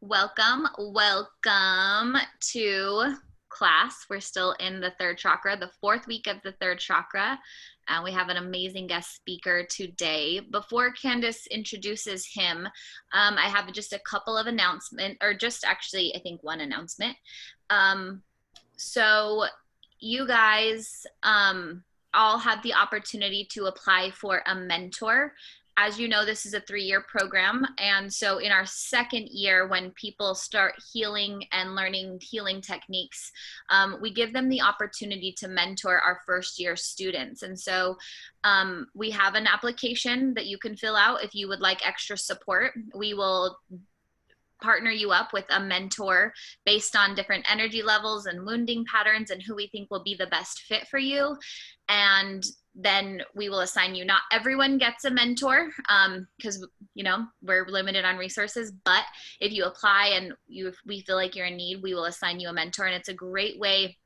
Welcome to class. We're still in the third chakra, the fourth week of the third chakra. We have an amazing guest speaker today. Before Candace introduces him, I have just a couple of announcements, or just actually, I think one announcement. So you guys all have the opportunity to apply for a mentor. As you know, this is a 3-year program. And so in our second year, when people start healing and learning healing techniques, we give them the opportunity to mentor our first year students. And so we have an application that you can fill out if you would like extra support. We will partner you up with a mentor based on different energy levels and wounding patterns and who we think will be the best fit for you. And then we will assign you. Not everyone gets a mentor because, we're limited on resources, but if you apply and if we feel like you're in need, we will assign you a mentor. And it's a great way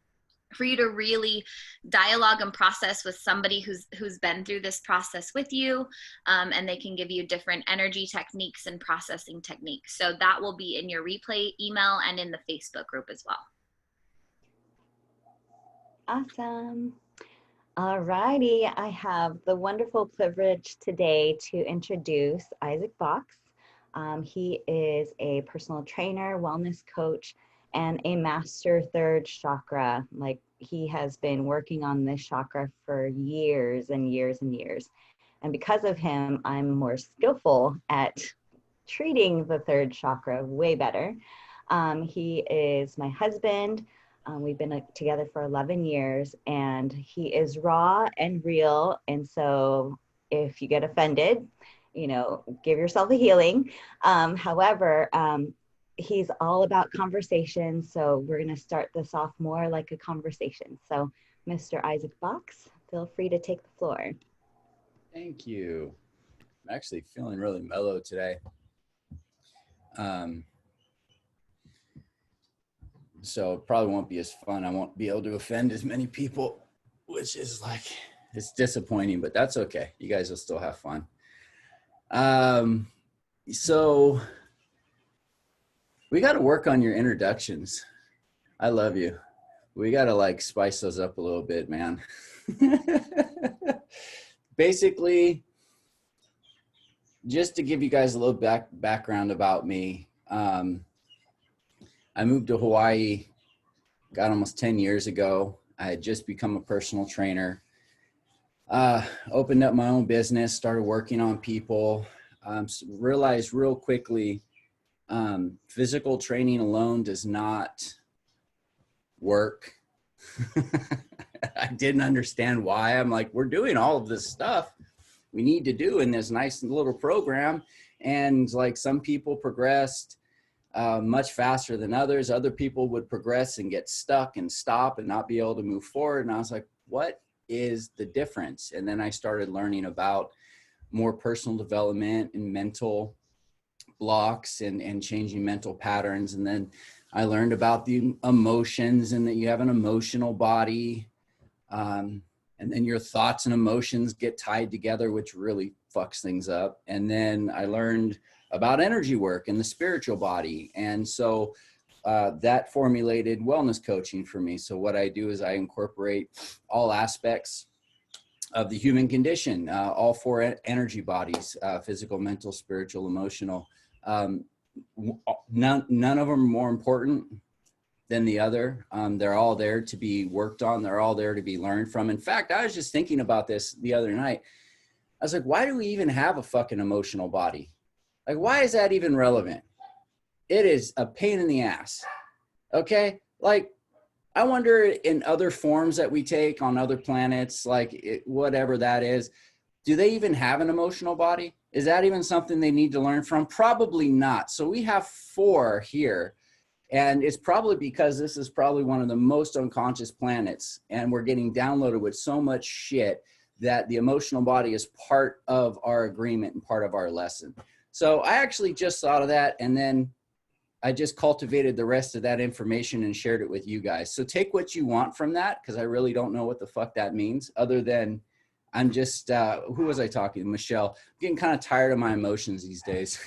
for you to really dialogue and process with somebody who's been through this process with you, and they can give you different energy techniques and processing techniques. So that will be in your replay email and in the Facebook group as well. Awesome. All righty, I have the wonderful privilege today to introduce Isaac Box. He is a personal trainer, wellness coach, and a master third chakra. Like, he has been working on this chakra for years and years and years. And because of him, I'm more skillful at treating the third chakra way better. He is my husband. We've been together for 11 years, and he is raw and real. And so if you get offended, give yourself a healing. However, he's all about conversation. So we're going to start this off more like a conversation. So Mr. Isaac Box, feel free to take the floor. Thank you. I'm actually feeling really mellow today. So it probably won't be as fun. I won't be able to offend as many people, which is it's disappointing, but that's okay. You guys will still have fun. So we got to work on your introductions. I love you. We got to spice those up a little bit, man. Basically, just to give you guys a little background about me, I moved to Hawaii, got almost 10 years ago. I had just become a personal trainer, opened up my own business, started working on people, realized real quickly, physical training alone does not work. I didn't understand why. I'm like, we're doing all of this stuff we need to do in this nice little program. And some people progressed much faster than others. Other people would progress and get stuck and stop and not be able to move forward. And I was like, what is the difference? And then I started learning about more personal development and mental blocks and changing mental patterns. And then I learned about the emotions and that you have an emotional body. And then your thoughts and emotions get tied together, which really fucks things up. And then I learned about energy work and the spiritual body. And so that formulated wellness coaching for me. So what I do is I incorporate all aspects of the human condition, all 4 energy bodies, physical, mental, spiritual, emotional. None of them are more important than the other. They're all there to be worked on. They're all there to be learned from. In fact, I was just thinking about this the other night. I was like, why do we even have a fucking emotional body? Why is that even relevant? It is a pain in the ass. Okay? I wonder in other forms that we take on other planets, whatever that is, do they even have an emotional body? Is that even something they need to learn from? Probably not. So we have 4 here. And it's probably because this is probably one of the most unconscious planets. And we're getting downloaded with so much shit that the emotional body is part of our agreement and part of our lesson. So I actually just thought of that, and then I just cultivated the rest of that information and shared it with you guys. So take what you want from that, because I really don't know what the fuck that means, other than I'm just, who was I talking to? Michelle. I'm getting kind of tired of my emotions these days.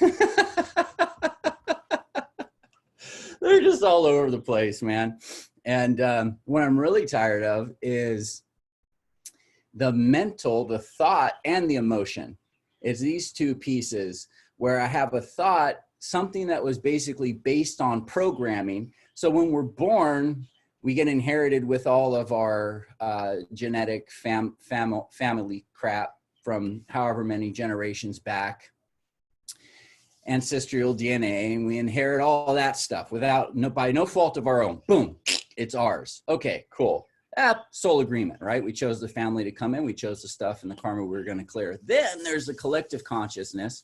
They're just all over the place, man. And what I'm really tired of is the mental, the thought, and the emotion. It's these two pieces where I have a thought, something that was basically based on programming. So when we're born, we get inherited with all of our genetic family crap from however many generations back, ancestral DNA, and we inherit all that stuff by no fault of our own. Boom, it's ours. Okay, cool. Soul agreement, right? We chose the family to come in. We chose the stuff and the karma we were going to clear. Then there's the collective consciousness,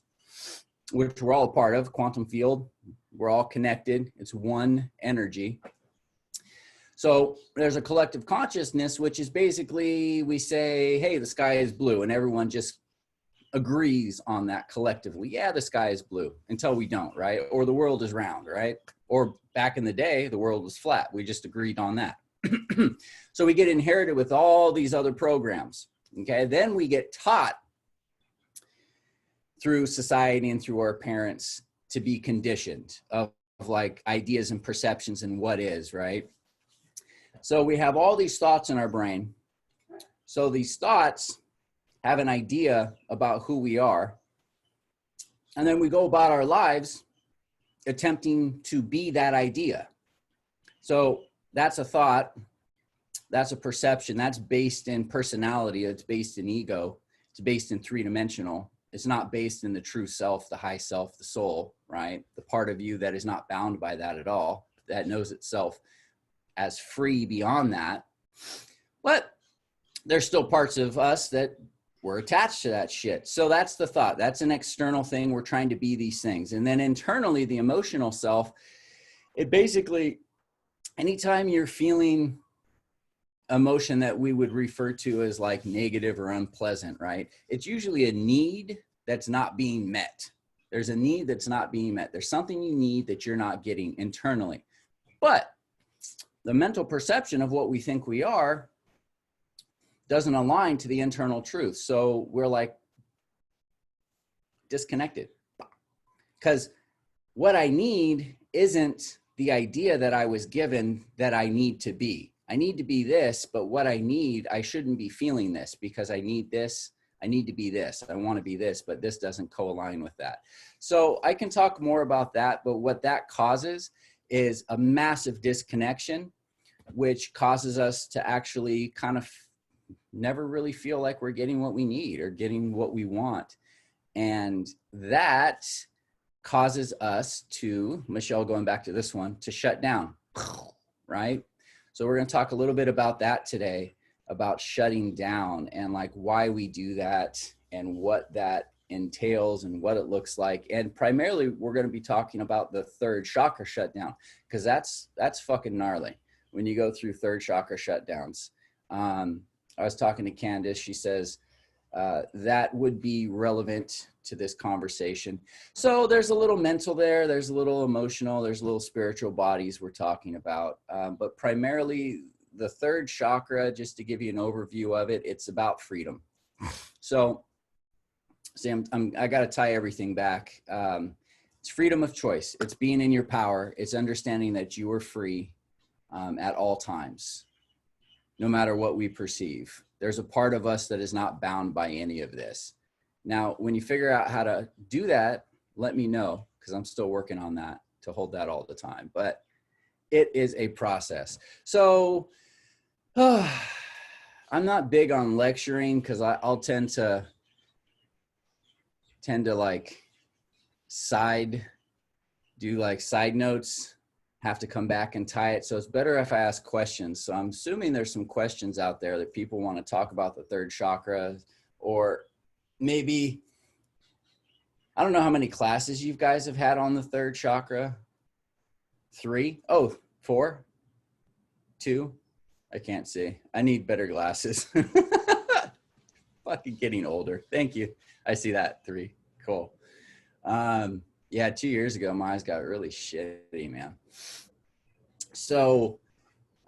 which we're all a part of, quantum field. We're all connected. It's one energy. So there's a collective consciousness, which is basically we say, hey, the sky is blue, and everyone just agrees on that collectively. Yeah, the sky is blue, until we don't, right? Or the world is round, right? Or back in the day, the world was flat. We just agreed on that. So we get inherited with all these other programs. Okay, then we get taught through society and through our parents to be conditioned of like ideas and perceptions and what is, right? So we have all these thoughts in our brain. So these thoughts have an idea about who we are. And then we go about our lives attempting to be that idea. So that's a thought. That's a perception. That's based in personality. It's based in ego. It's based in three-dimensional. It's not based in the true self, the high self, the soul, right? The part of you that is not bound by that at all, that knows itself as free beyond that. But there's still parts of us that we're attached to that shit. So that's the thought. That's an external thing. We're trying to be these things. And then internally, the emotional self, it basically, anytime you're feeling emotion that we would refer to as like negative or unpleasant, right? It's usually a need that's not being met. There's a need that's not being met. There's something you need that you're not getting internally. But the mental perception of what we think we are doesn't align to the internal truth. So we're like disconnected. Because what I need isn't the idea that I was given that I need to be. I need to be this, but what I need, I shouldn't be feeling this because I need this. I need to be this. I want to be this, but this doesn't co-align with that. So I can talk more about that, but what that causes is a massive disconnection, which causes us to actually kind of never really feel like we're getting what we need or getting what we want. And that causes us to, Michelle, going back to this one, to shut down, right? So we're going to talk a little bit about that today, about shutting down and like why we do that and what that entails and what it looks like. And primarily we're going to be talking about the third chakra shutdown, because that's fucking gnarly when you go through third chakra shutdowns. I was talking to Candace. She says that would be relevant to this conversation. So there's a little mental there, there's a little emotional, there's a little spiritual bodies we're talking about. But primarily the third chakra, just to give you an overview of it, it's about freedom. So see, I got to tie everything back. It's freedom of choice. It's being in your power. It's understanding that you are free at all times, no matter what we perceive. There's a part of us that is not bound by any of this. Now, when you figure out how to do that, let me know, because I'm still working on that to hold that all the time. But it is a process. So I'm not big on lecturing because I'll tend to like do like side notes, have to come back and tie it. So it's better if I ask questions. So I'm assuming there's some questions out there that people want to talk about the third chakra, or maybe, I don't know how many classes you guys have had on the third chakra. 3? Oh, 4? 2? I can't see. I need better glasses. Fucking getting older. Thank you. I see that. 3. Cool. Yeah, 2 years ago, my eyes got really shitty, man. So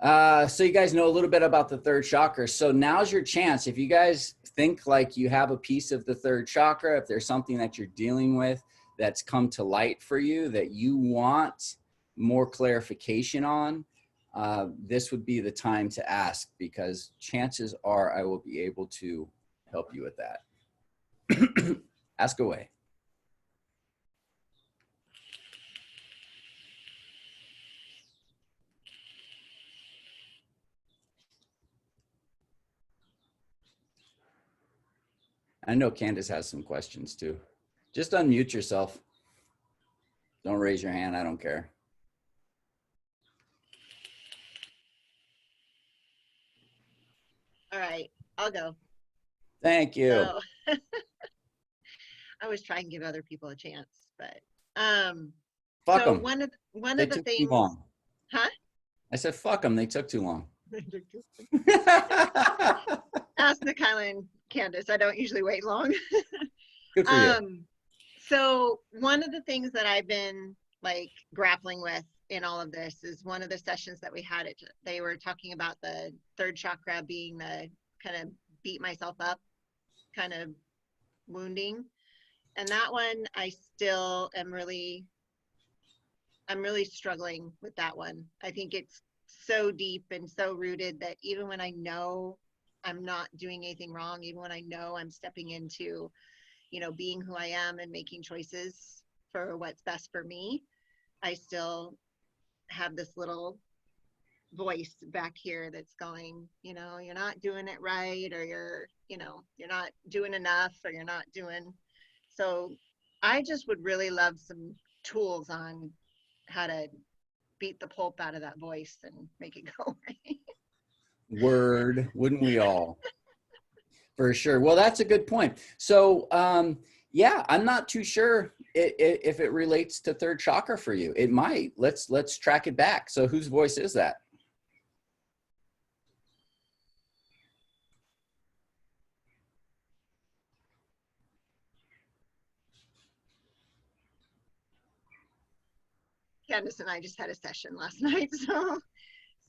you guys know a little bit about the third chakra. So now's your chance. If you guys think like you have a piece of the third chakra, if there's something that you're dealing with that's come to light for you that you want more clarification on, this would be the time to ask, because chances are I will be able to help you with that. Ask away. I know Candace has some questions too. Just unmute yourself. Don't raise your hand. I don't care. All right, I'll go. Thank you. So, I was trying to give other people a chance, but Fuck so them. one of They the took things, too long. huh? I said, fuck them. They took too long. Ask Nikayla and Candace. I don't usually wait long. Good for you. So one of the things that I've been like grappling with in all of this is one of the sessions that we had. They were talking about the third chakra being the kind of beat myself up kind of wounding. And that one, I still am I'm really struggling with that one. I think it's so deep and so rooted that even when I know I'm not doing anything wrong, even when I know I'm stepping into, you know, being who I am and making choices for what's best for me, I still have this little voice back here that's going, you know, you're not doing it right, or you know, you're not doing enough, or you're not doing. So I just would really love some tools on how to beat the pulp out of that voice and make it go away. Word, wouldn't we all? For sure. Well, that's a good point. So, yeah, I'm not too sure if it relates to third chakra for you. It might. Let's track it back. So, whose voice is that? Candace and I just had a session last night,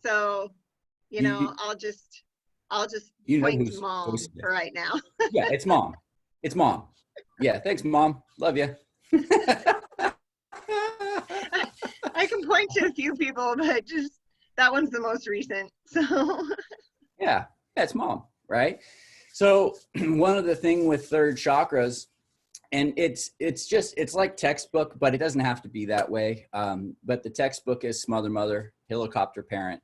so you know, I'll just You know point to whose mom voice it is. for right now. Yeah, it's mom. It's mom. Yeah, thanks, mom. Love you. I can point to a few people, but just that one's the most recent. So Yeah, that's mom, right? So one of the thing with third chakras, and it's like textbook, but it doesn't have to be that way. But the textbook is smother mother, helicopter parent.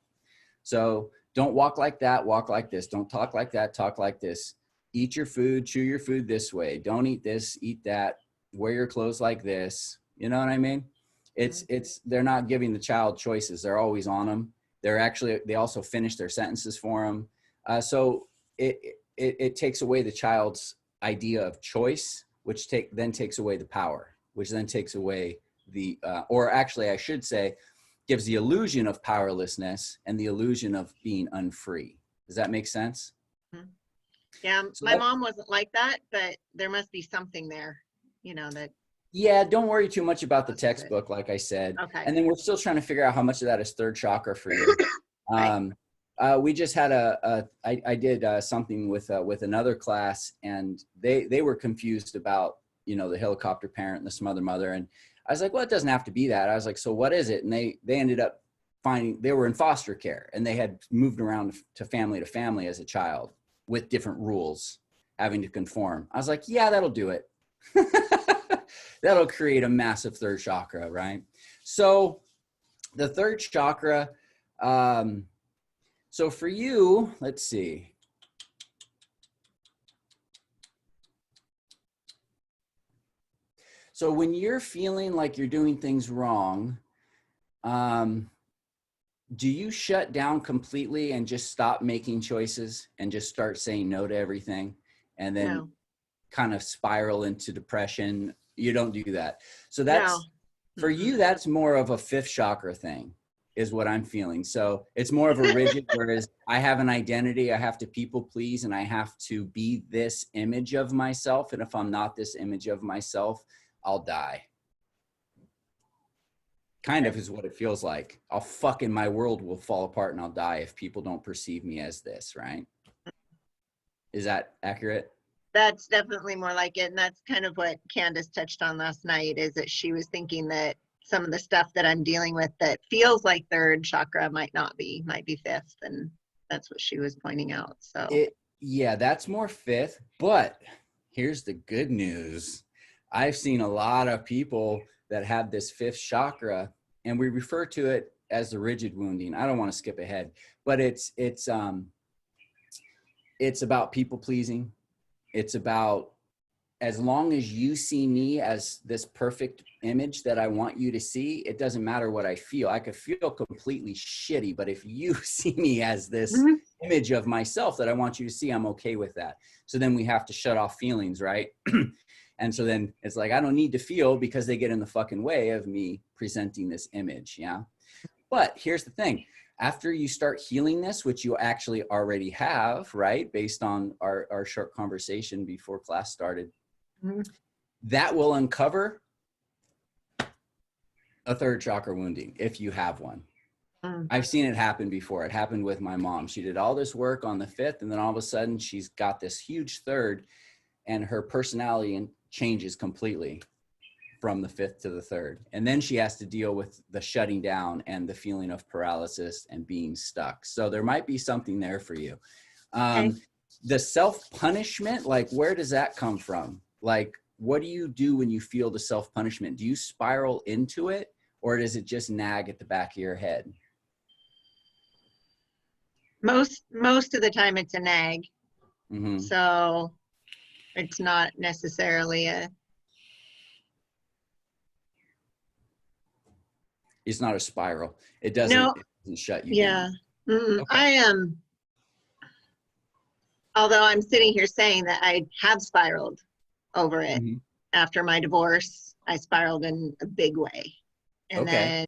So don't walk like that, walk like this. Don't talk like that, talk like this. Eat your food, chew your food this way. Don't eat this, eat that. Wear your clothes like this. You know what I mean? They're not giving the child choices. They're always on them. They also finish their sentences for them. So it takes away the child's idea of choice, which then takes away the power, which then takes away or actually I should say, gives the illusion of powerlessness and the illusion of being unfree. Does that make sense? yeah, So my mom wasn't like that, but there must be something there, you know, that. Yeah, don't worry too much about the textbook, like I said. Okay. And then we're still trying to figure out how much of that is third chakra for you. Right. We just had I did something with another class, and they were confused about, you know, the helicopter parent and the smother mother. And I was like, well, it doesn't have to be that. I was like, so what is it? And they ended up finding they were in foster care, and they had moved around to family as a child with different rules, having to conform. I was like, yeah, that'll do it. That'll create a massive third chakra, right? So the third chakra, so for you, let's see. So when you're feeling like you're doing things wrong, do you shut down completely and just stop making choices and just start saying no to everything, and then kind of spiral into depression? You don't do that. So that's for you, that's more of a fifth chakra thing is what I'm feeling. So it's more of a rigid, whereas I have an identity, I have to people please, and I have to be this image of myself. And if I'm not this image of myself, I'll die. Kind of is what it feels like. My world will fall apart and I'll die if people don't perceive me as this, right? Is that accurate? That's definitely more like it. And that's kind of what Candace touched on last night, is that she was thinking that some of the stuff that I'm dealing with that feels like third chakra might not be, might be fifth. And that's what she was pointing out. So yeah, that's more fifth, but here's the good news. I've seen a lot of people that have this fifth chakra, and we refer to it as the rigid wounding. I don't want to skip ahead, but it's about people pleasing. It's about, as long as you see me as this perfect image that I want you to see, it doesn't matter what I feel. I could feel completely shitty, but if you see me as this image of myself that I want you to see, I'm okay with that. So then we have to shut off feelings, right? And so then it's like, I don't need to feel, because they get in the fucking way of me presenting this image. Yeah. But here's the thing. After you start healing this, which you actually already have, right? Based on our short conversation before class started, that will uncover a third chakra wounding if you have one. I've seen it happen before. It happened with my mom. She did all this work on the fifth, and then all of a sudden she's got this huge third, and her personality changes completely from the fifth to the third. And then she has to deal with the shutting down and the feeling of paralysis and being stuck. So there might be something there for you. The self-punishment, like, where does that come from? Like, what do you do when you feel the self-punishment? Do you spiral into it, or does it just nag at the back of your head? most of the time it's a nag. So it's not necessarily it's not a spiral. It doesn't, no, it doesn't shut you down. Okay. I am, although I'm sitting here saying that I have spiraled over it. After my divorce, I spiraled in a big way. And then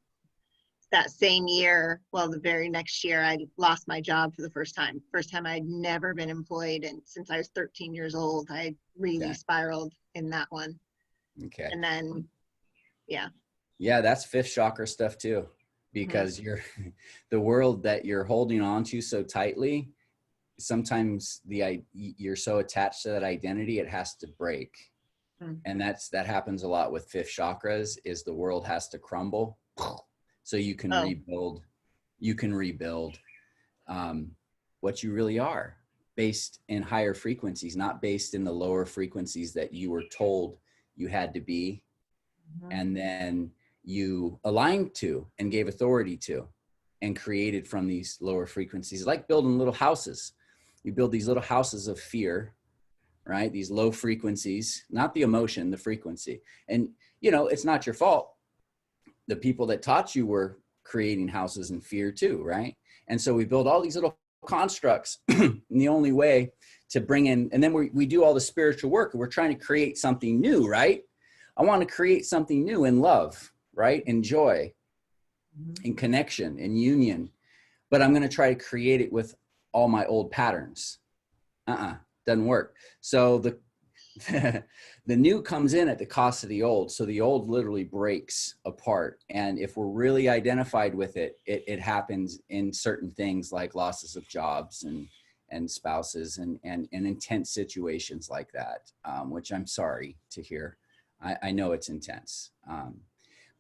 that same year, well, the very next year, I lost my job for the first time. First time I'd never been employed. And since I was 13 years old, I really spiraled in that one. Okay. And then, yeah, that's fifth chakra stuff too, because you're the world that you're holding on to so tightly. Sometimes you're so attached to that identity, it has to break. And that happens a lot with fifth chakras, is the world has to crumble so you can rebuild. You can rebuild what you really are, based in higher frequencies, not based in the lower frequencies that you were told you had to be. And then you aligned to and gave authority to and created from these lower frequencies, like building little houses. You build these little houses of fear, right? These low frequencies, not the emotion, the frequency. And, you know, it's not your fault. The people that taught you were creating houses in fear too, right? And so we build all these little constructs. And the only way to bring in, and then we do all the spiritual work, and we're trying to create something new, right? I want to create something new in love, right? In joy, in connection, in union. But I'm going to try to create it with all my old patterns. Doesn't work. So the new comes in at the cost of the old. So the old literally breaks apart. And if we're really identified with it, it happens in certain things like losses of jobs and spouses and intense situations like that, which I'm sorry to hear. I know it's intense.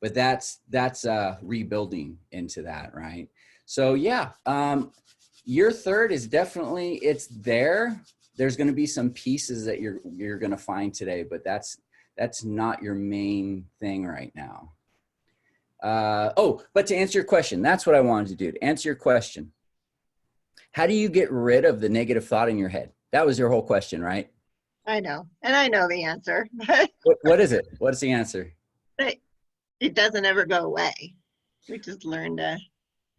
But that's rebuilding into that, right? So yeah, your third is definitely, it's there. There's going to be some pieces that you're going to find today, but that's not your main thing right now. But to answer your question, that's what I wanted to do. To answer your question, how do you get rid of the negative thought in your head? That was your whole question, right? I know. And I know the answer. What is it? What's the answer? It doesn't ever go away. We just learn to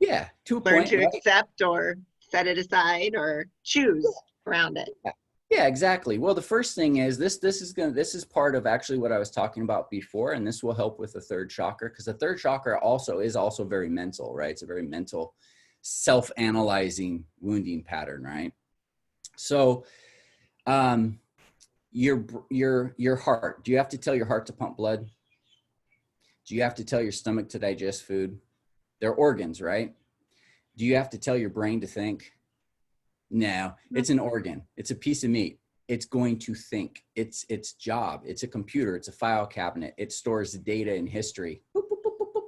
accept or set it aside or choose around it. Yeah, exactly. Well, the first thing is this is part of actually what I was talking about before, and this will help with the third chakra, because the third chakra is also very mental, right? It's a very mental, self-analyzing wounding pattern, right? So your heart, do you have to tell your heart to pump blood? Do you have to tell your stomach to digest food? They're organs, right? Do you have to tell your brain to think? No, it's an organ. It's a piece of meat. It's going to think. It's its job. It's a computer. It's a file cabinet. It stores data and history. Boop, boop, boop, boop,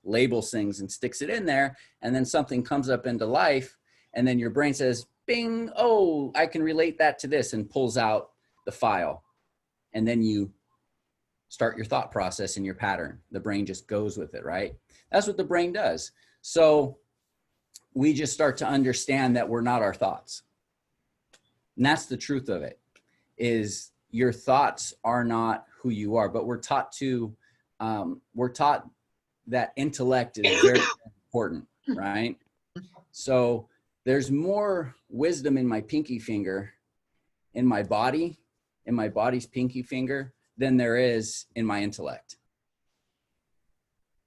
labels things and sticks it in there, and then something comes up into life, and then your brain says, bing, oh, I can relate that to this, and pulls out the file. And then you start your thought process and your pattern. The brain just goes with it, right? That's what the brain does. So we just start to understand that we're not our thoughts. And that's the truth of it, is your thoughts are not who you are, but we're taught that intellect is very important, right? So there's more wisdom in my pinky finger, in my body, in my body's pinky finger, than there is in my intellect.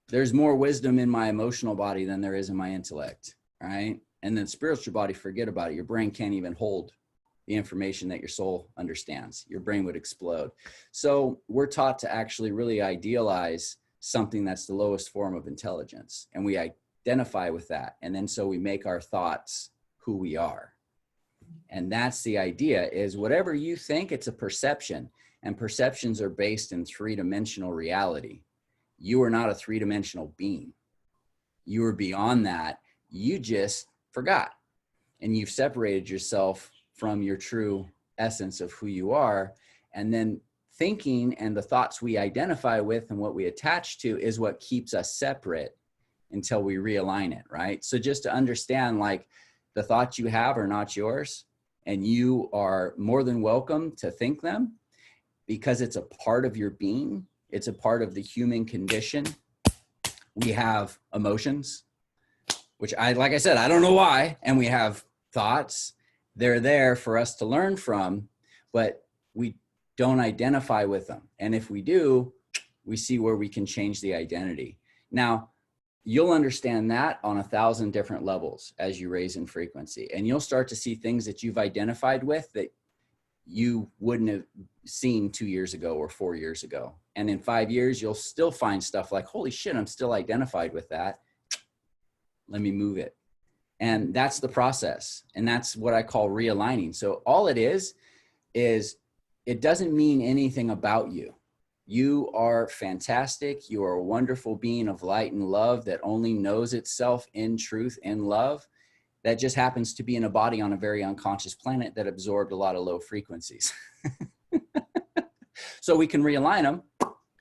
There's more wisdom in my emotional body than there is in my intellect, right? And then spiritual body, forget about it. Your brain can't even hold the information that your soul understands. Your brain would explode. So we're taught to actually really idealize something that's the lowest form of intelligence. And we identify with that. And then so we make our thoughts who we are. And that's the idea, is whatever you think, it's a perception. And perceptions are based in three-dimensional reality. You are not a three-dimensional being. You are beyond that. You just forgot. And you've separated yourself from your true essence of who you are. And then thinking and the thoughts we identify with and what we attach to is what keeps us separate until we realign it, right? So just to understand, like, the thoughts you have are not yours, and you are more than welcome to think them, because it's a part of your being. It's a part of the human condition. We have emotions, which like I said, I don't know why. And we have thoughts. They're there for us to learn from, but we don't identify with them. And if we do, we see where we can change the identity. Now, you'll understand that on 1,000 different levels as you raise in frequency. And you'll start to see things that you've identified with that you wouldn't have seen 2 years ago or 4 years ago. And in 5 years, you'll still find stuff like, holy shit, I'm still identified with that. Let me move it. And that's the process. And that's what I call realigning. So all it is it doesn't mean anything about you. You are fantastic. You are a wonderful being of light and love that only knows itself in truth and love. That just happens to be in a body on a very unconscious planet that absorbed a lot of low frequencies. So we can realign them,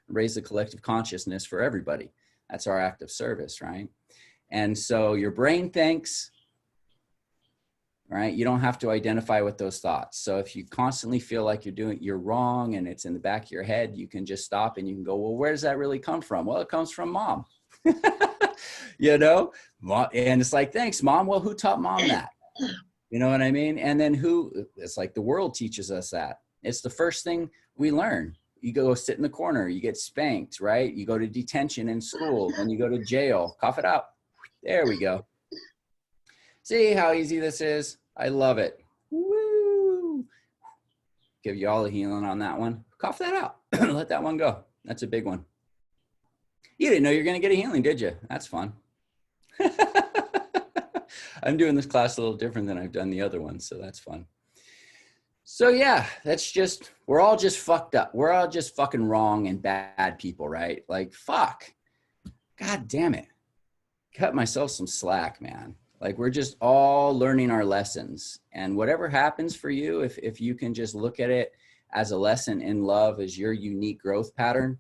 raise the collective consciousness for everybody. That's our act of service, right? And so your brain thinks, right? You don't have to identify with those thoughts. So if you constantly feel like you're wrong and it's in the back of your head, you can just stop and you can go, well, where does that really come from? Well, it comes from mom. You know, and it's like, thanks, mom. Well, who taught mom that? You know what I mean? And then it's like the world teaches us that. It's the first thing we learn. You go sit in the corner, you get spanked, right? You go to detention in school, then you go to jail. Cough it out. There we go. See how easy this is? I love it. Woo! Give you all a healing on that one. Cough that out. Let that one go. That's a big one. You didn't know you're going to get a healing, did you? That's fun. I'm doing this class a little different than I've done the other ones, so that's fun. So yeah, we're all just fucked up. We're all just fucking wrong and bad people, right? Like, fuck. God damn it. Cut myself some slack, man. Like, we're just all learning our lessons. And whatever happens for you, if you can just look at it as a lesson in love, as your unique growth pattern,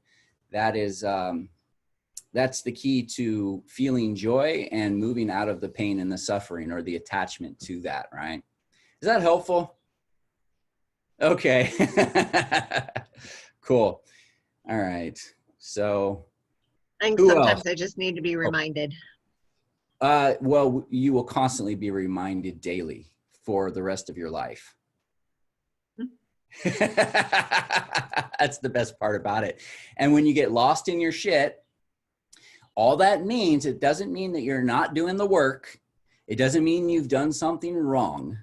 that's the key to feeling joy and moving out of the pain and the suffering or the attachment to that, right? Is that helpful? Okay. Cool. All right. So I think sometimes I just need to be reminded. Well, you will constantly be reminded daily for the rest of your life. That's the best part about it. And when you get lost in your shit, all that means, it doesn't mean that you're not doing the work. It doesn't mean you've done something wrong.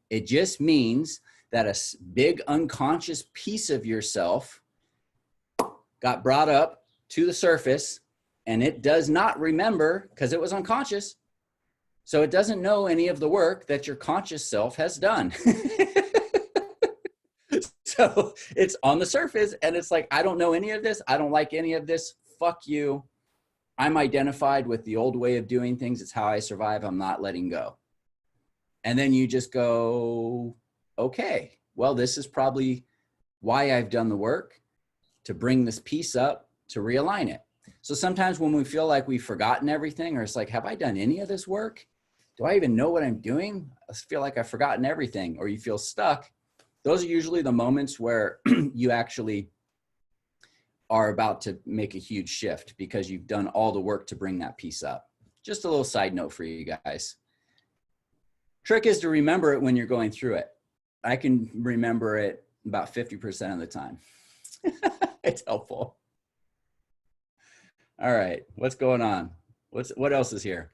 It just means that a big unconscious piece of yourself got brought up to the surface, and it does not remember because it was unconscious. So it doesn't know any of the work that your conscious self has done. So it's on the surface and it's like, I don't know any of this. I don't like any of this. Fuck you. I'm identified with the old way of doing things. It's how I survive. I'm not letting go. And then you just go, okay, well, this is probably why I've done the work to bring this piece up, to realign it. So sometimes when we feel like we've forgotten everything, or it's like, have I done any of this work? Do I even know what I'm doing? I feel like I've forgotten everything, or you feel stuck. Those are usually the moments where you actually are about to make a huge shift because you've done all the work to bring that piece up. Just a little side note for you guys. Trick is to remember it when you're going through it. I can remember it about 50% of the time. It's helpful. All right, what's going on? What else is here?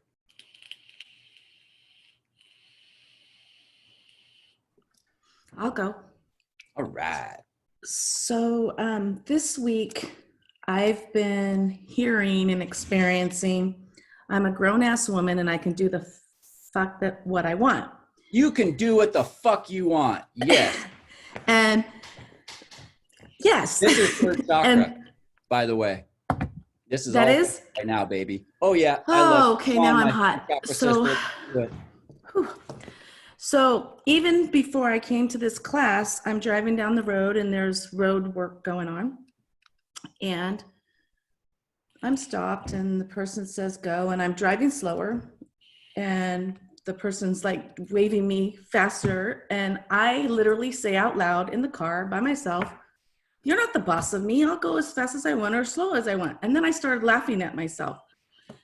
I'll go. All right. So this week, I've been hearing and experiencing, I'm a grown-ass woman and I can do the fuck that what I want. You can do what the fuck you want. Yes. And yes. This is third chakra, and by the way. This is that all is right now, baby. Oh yeah. Oh, okay. Now I'm hot. So even before I came to this class, I'm driving down the road and there's road work going on. And I'm stopped and the person says go, and I'm driving slower and the person's like waving me faster. And I literally say out loud in the car by myself, "You're not the boss of me. I'll go as fast as I want or as slow as I want." And then I started laughing at myself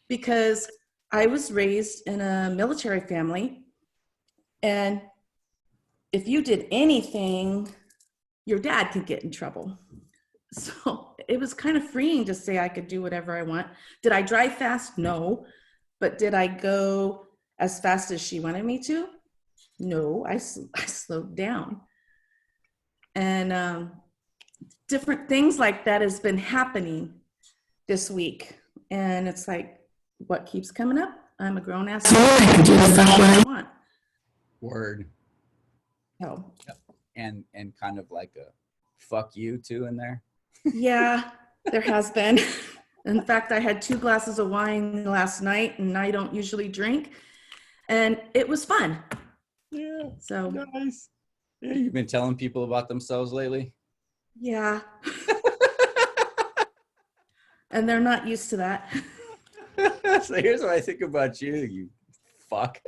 because I was raised in a military family. And if you did anything, your dad could get in trouble. So it was kind of freeing to say I could do whatever I want. Did I drive fast? No. But did I go as fast as she wanted me to? No, I slowed down. And different things like that has been happening this week. And it's like, what keeps coming up? I'm a grown ass woman. I can do what I want. Word. So. Yep. And kind of like a fuck you too in there. Yeah, there has been. In fact, I had 2 glasses of wine last night and I don't usually drink. And it was fun. Yeah. So nice. Yeah, you've been telling people about themselves lately? Yeah. And they're not used to that. So here's what I think about you, you fuck.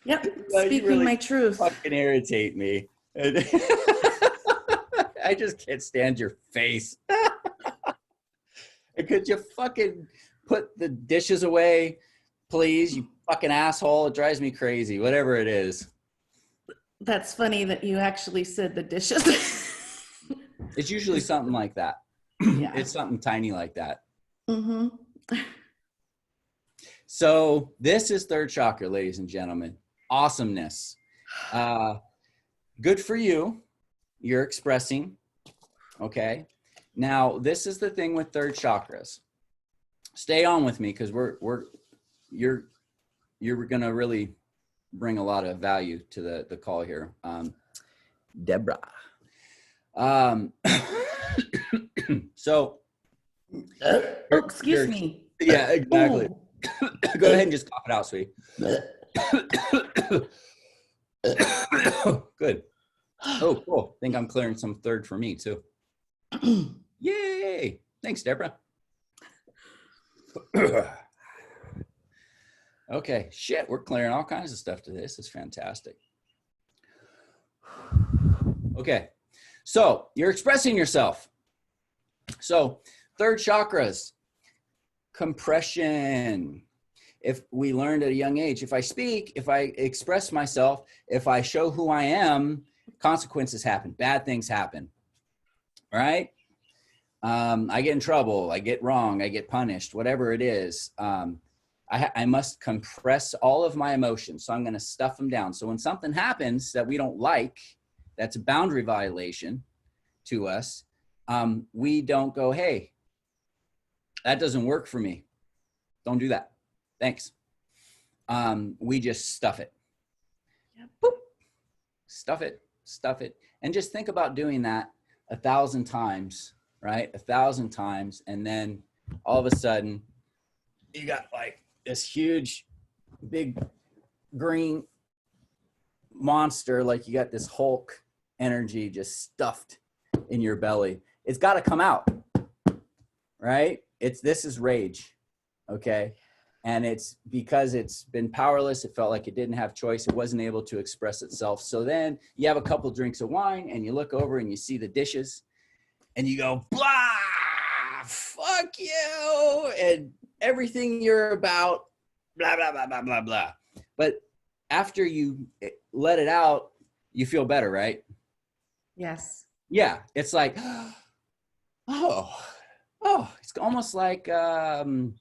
Yep, speaking really my truth. Fucking irritate me. I just can't stand your face. Could you fucking put the dishes away, please, you fucking asshole? It drives me crazy, whatever it is. That's funny that you actually said the dishes. It's usually something like that. Yeah. It's something tiny like that. Mm-hmm. So this is third chakra, ladies and gentlemen. Awesomeness. Good for you. You're expressing. Okay. Now, this is the thing with third chakras. Stay on with me because you're going to really bring a lot of value to the call here. Deborah. So, excuse me. Yeah, exactly. Go ahead and just cough it out, sweetie. Good. Oh, cool. I think I'm clearing some third for me too. Yay. Thanks, Deborah. Okay. Shit, we're clearing all kinds of stuff today. This is fantastic. Okay. So you're expressing yourself. So third chakras, compression. If we learned at a young age, if I speak, if I express myself, if I show who I am, consequences happen, bad things happen, right? I get in trouble, I get wrong, I get punished, whatever it is. I must compress all of my emotions. So I'm going to stuff them down. So when something happens that we don't like, that's a boundary violation to us. We don't go, hey, that doesn't work for me. Don't do that. Thanks. We just stuff it. Yep. Boop. Stuff it, stuff it. And just think about doing that 1,000 times right? 1,000 times. And then all of a sudden you got like this huge, big green monster. Like you got this Hulk energy just stuffed in your belly. It's got to come out, right? This is rage. Okay. And it's because it's been powerless. It felt like it didn't have choice. It wasn't able to express itself. So then you have a couple drinks of wine and you look over and you see the dishes and you go, blah, fuck you. And everything you're about, blah, blah, blah, blah, blah, blah. But after you let it out, you feel better, right? Yes. Yeah. It's like, oh, it's almost like an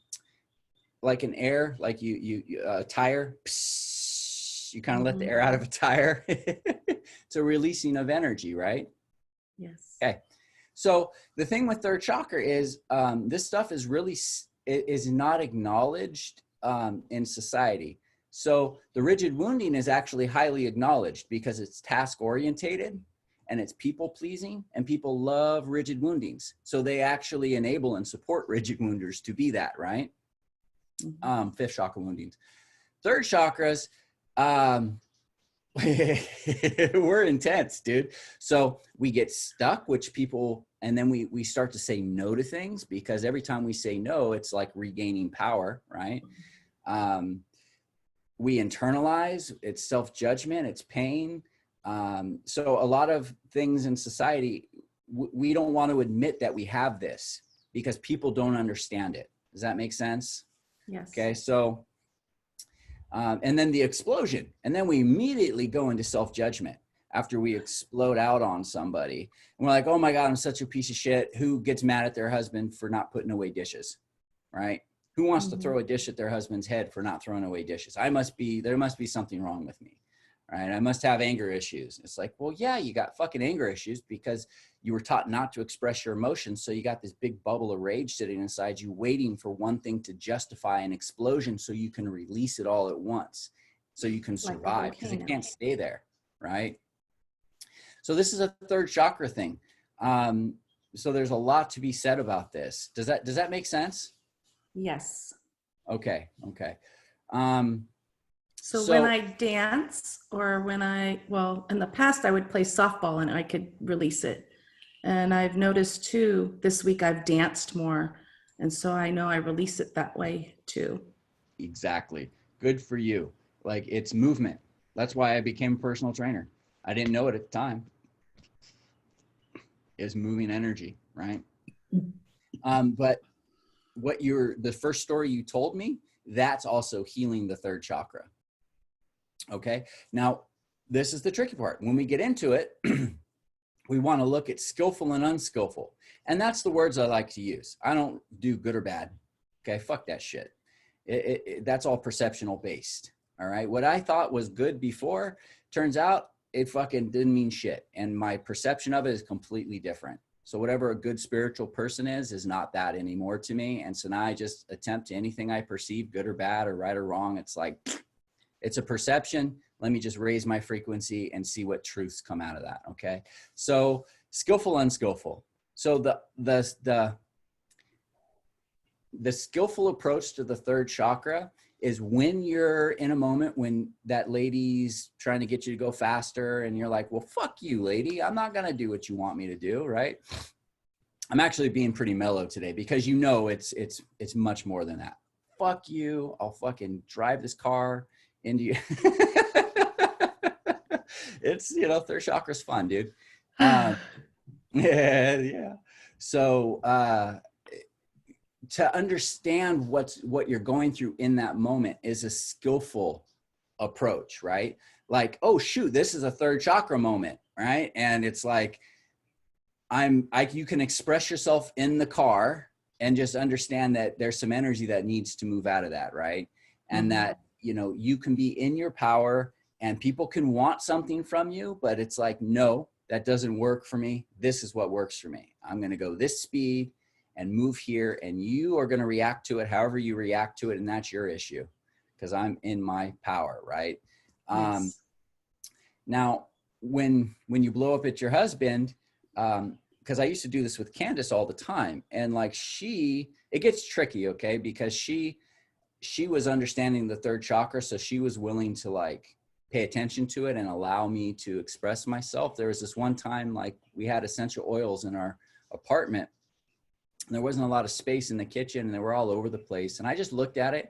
air, like you tire. Psst, you kind of let the air out of a tire. It's a releasing of energy, right? Yes. Okay. So the thing with third chakra is this stuff is really is not acknowledged in society. So the rigid wounding is actually highly acknowledged because it's task orientated and it's people pleasing, and people love rigid woundings. So they actually enable and support rigid wounders to be that, right? Fifth chakra woundings. Third chakras, we're intense, dude. So we get stuck, which people, and then we start to say no to things, because every time we say no, it's like regaining power, right? We internalize, it's self-judgment, it's pain. So a lot of things in society, we don't want to admit that we have this because people don't understand it. Does that make sense? Yes. Okay. So, and then the explosion, and then we immediately go into self-judgment after we explode out on somebody. And we're like, oh my God, I'm such a piece of shit. Who gets mad at their husband for not putting away dishes, right? Who wants to throw a dish at their husband's head for not throwing away dishes? There must be something wrong with me, right? I must have anger issues. It's like, well, yeah, you got fucking anger issues because you were taught not to express your emotions. So you got this big bubble of rage sitting inside you, waiting for one thing to justify an explosion so you can release it all at once, so you can survive, because it can't stay there, right? So this is a third chakra thing. So there's a lot to be said about this. Does that make sense? Yes. Okay. So when I dance, or in the past I would play softball and I could release it. And I've noticed too, this week I've danced more. And so I know I release it that way too. Exactly. Good for you. Like, it's movement. That's why I became a personal trainer. I didn't know it at the time. It's moving energy, right? But the first story you told me, that's also healing the third chakra. Okay. Now, this is the tricky part. When we get into it, we want to look at skillful and unskillful. And that's the words I like to use. I don't do good or bad. Okay. Fuck that shit. That's all perceptional based. All right. What I thought was good before, turns out it fucking didn't mean shit. And my perception of it is completely different. So whatever a good spiritual person is not that anymore to me. And so now I just attempt anything I perceive, good or bad or right or wrong. It's like, it's a perception. Let me just raise my frequency and see what truths come out of that. Okay. So skillful, unskillful. So the skillful approach to the third chakra is when you're in a moment when that lady's trying to get you to go faster and you're like, well, fuck you, lady. I'm not going to do what you want me to do. Right. I'm actually being pretty mellow today because it's much more than that. Fuck you. I'll fucking drive this car into you. It's, third chakra's fun, dude. Yeah. So, to understand what you're going through in that moment is a skillful approach, right? Like, oh shoot, this is a third chakra moment, right? And it's like, you can express yourself in the car and just understand that there's some energy that needs to move out of that, right? And that, you can be in your power and people can want something from you, but it's like, no, that doesn't work for me. This is what works for me. I'm going to go this speed and move here, and you are going to react to it however you react to it, and that's your issue because I'm in my power, right? Yes. Now, when you blow up at your husband, because I used to do this with Candace all the time. And like it gets tricky, okay? Because she was understanding the third chakra. So she was willing to like pay attention to it and allow me to express myself. There was this one time, like we had essential oils in our apartment. And there wasn't a lot of space in the kitchen and they were all over the place. And I just looked at it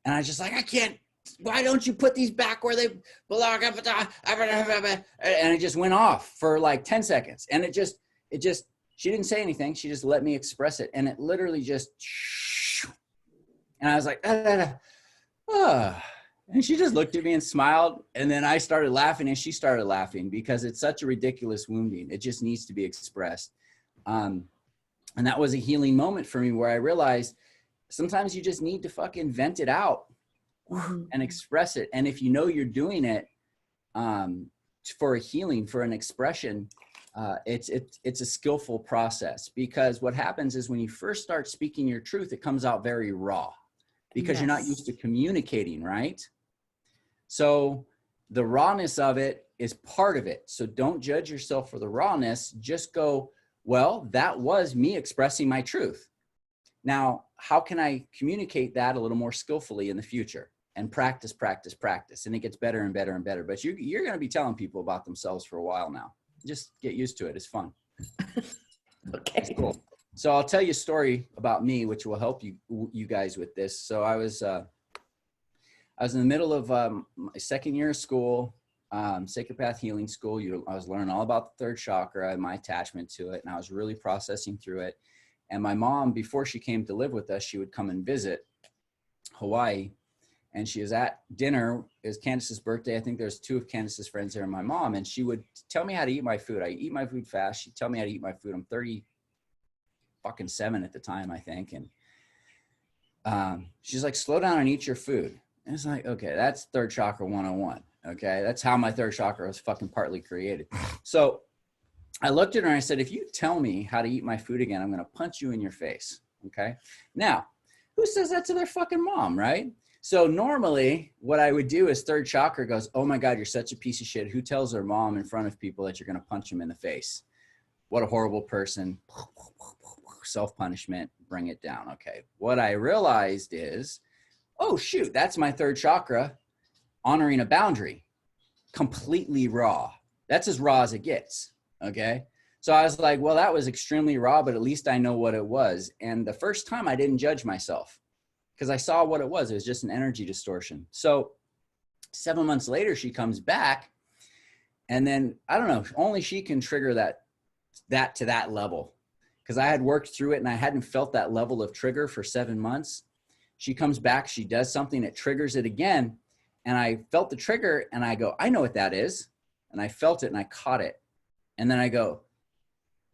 and I was just like, I can't, why don't you put these back where they belong? And it just went off for like 10 seconds. And it just, she didn't say anything. She just let me express it. And it literally just, and I was like, and she just looked at me and smiled. And then I started laughing and she started laughing because it's such a ridiculous wounding. It just needs to be expressed. And that was a healing moment for me where I realized sometimes you just need to fucking vent it out and express it. And if you know you're doing it for a healing, for an expression, it's a skillful process, because what happens is when you first start speaking your truth, it comes out very raw because you're not used to communicating, right? So the rawness of it is part of it. So don't judge yourself for the rawness. Just go, well, that was me expressing my truth. Now, how can I communicate that a little more skillfully in the future? And practice, practice, practice. And it gets better and better and better. But you're going to be telling people about themselves for a while now. Just get used to it. It's fun. Okay. It's cool. So I'll tell you a story about me, which will help you guys with this. So I was in the middle of my second year of school, Sacred Path Healing School. I was learning all about the third chakra and my attachment to it. And I was really processing through it. And my mom, before she came to live with us, she would come and visit Hawaii. And she was at dinner. It was Candace's birthday. I think there's two of Candace's friends there and my mom. And she would tell me how to eat my food. I eat my food fast. She'd tell me how to eat my food. I'm 37 at the time, I think. And she's like, slow down and eat your food. And it's like, okay, that's third chakra 101. Okay. That's how my third chakra was fucking partly created. So I looked at her and I said, if you tell me how to eat my food again, I'm going to punch you in your face. Okay. Now, who says that to their fucking mom, right? So normally what I would do is third chakra goes, oh my God, you're such a piece of shit. Who tells their mom in front of people that you're going to punch them in the face? What a horrible person. Self-punishment, bring it down. Okay. What I realized is, oh shoot, that's my third chakra honoring a boundary. Completely raw. That's as raw as it gets. Okay. So I was like, well, that was extremely raw, but at least I know what it was. And the first time I didn't judge myself, because I saw what it was. It was just an energy distortion. So 7 months later, she comes back. And then, I don't know, only she can trigger that to that level. Because I had worked through it and I hadn't felt that level of trigger for 7 months. She comes back, she does something that triggers it again. And I felt the trigger and I go, I know what that is. And I felt it and I caught it. And then I go,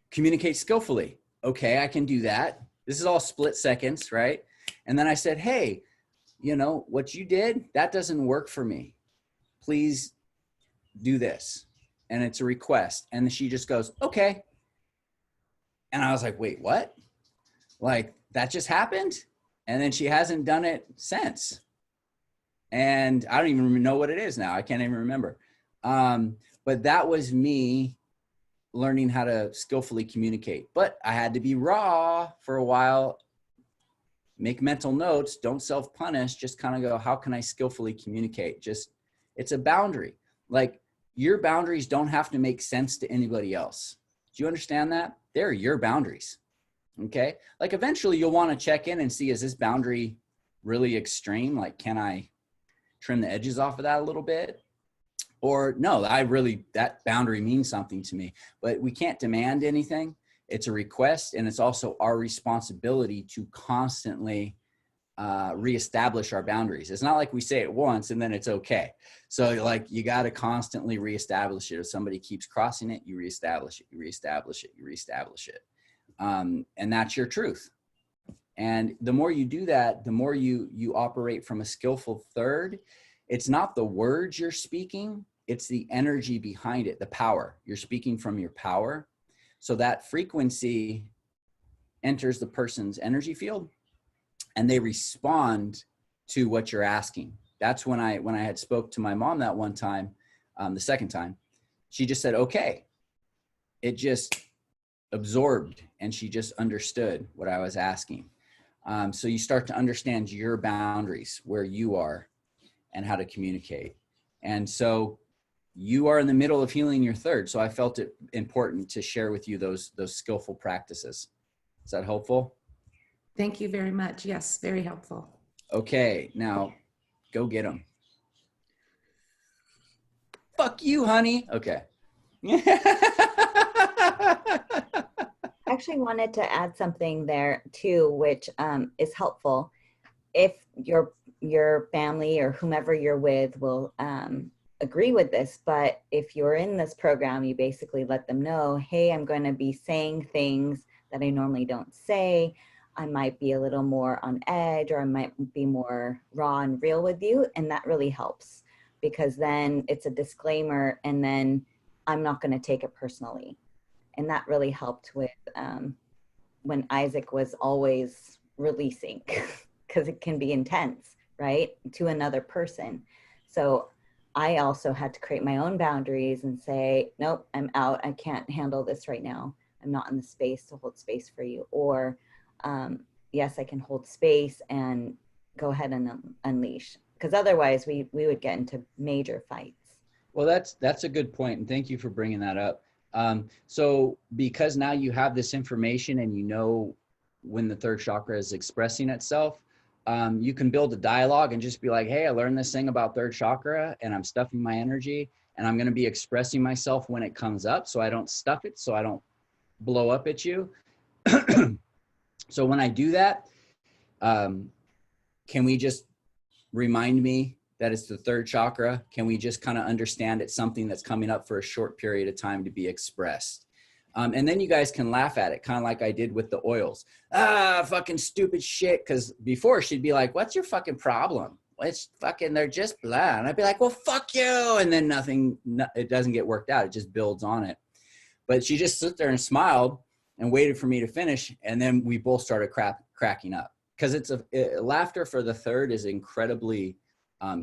communicate skillfully. Okay, I can do that. This is all split seconds, right? And then I said, hey, you know, what you did, that doesn't work for me. Please do this. And it's a request. And she just goes, okay. And I was like, wait, what? Like, that just happened? And then she hasn't done it since. And I don't even know what it is now. I can't even remember. But that was me learning how to skillfully communicate. But I had to be raw for a while. Make mental notes, don't self-punish, just kind of go, how can I skillfully communicate? Just, it's a boundary. Like, your boundaries don't have to make sense to anybody else. Do you understand that? They're your boundaries. Okay. Like, eventually you'll want to check in and see, is this boundary really extreme? Like, can I trim the edges off of that a little bit? Or no, that boundary means something to me, but we can't demand anything. It's a request, and it's also our responsibility to constantly reestablish our boundaries. It's not like we say it once and then it's okay. So like, you got to constantly reestablish it. If somebody keeps crossing it, you reestablish it, you reestablish it, you reestablish it. And that's your truth. And the more you do that, the more you operate from a skillful third. It's not the words you're speaking, it's the energy behind it, the power. You're speaking from your power. So that frequency enters the person's energy field and they respond to what you're asking. That's when I had spoke to my mom that one time, the second time, she just said, okay. It just, absorbed and she just understood what I was asking. So you start to understand your boundaries, where you are and how to communicate. And so you are in the middle of healing your third. So I felt it important to share with you those skillful practices. Is that helpful? Thank you very much. Yes, very helpful. Okay, now go get them. Fuck you, honey. Okay. I actually wanted to add something there too, which is helpful. If your family or whomever you're with will agree with this, but if you're in this program, you basically let them know, hey, I'm going to be saying things that I normally don't say. I might be a little more on edge, or I might be more raw and real with you. And that really helps, because then it's a disclaimer, and then I'm not going to take it personally. And that really helped with when Isaac was always releasing, because it can be intense, right, to another person. So I also had to create my own boundaries and say, nope, I'm out. I can't handle this right now. I'm not in the space to hold space for you. Or yes, I can hold space and go ahead and unleash, because otherwise we would get into major fights. Well, that's a good point, and thank you for bringing that up. So because now you have this information and you know when the third chakra is expressing itself, you can build a dialogue and just be like, hey, I learned this thing about third chakra and I'm stuffing my energy, and I'm going to be expressing myself when it comes up, so I don't stuff it, so I don't blow up at you. So when I do that, can we just remind me that it's the third chakra? Can we just kind of understand it's something that's coming up for a short period of time to be expressed? And then you guys can laugh at it, kind of like I did with the oils. Fucking stupid shit. Because before she'd be like, what's your fucking problem? It's fucking, they're just blah. And I'd be like, well, fuck you. And then it doesn't get worked out. It just builds on it. But she just stood there and smiled and waited for me to finish. And then we both started cracking up. Because laughter for the third is incredibly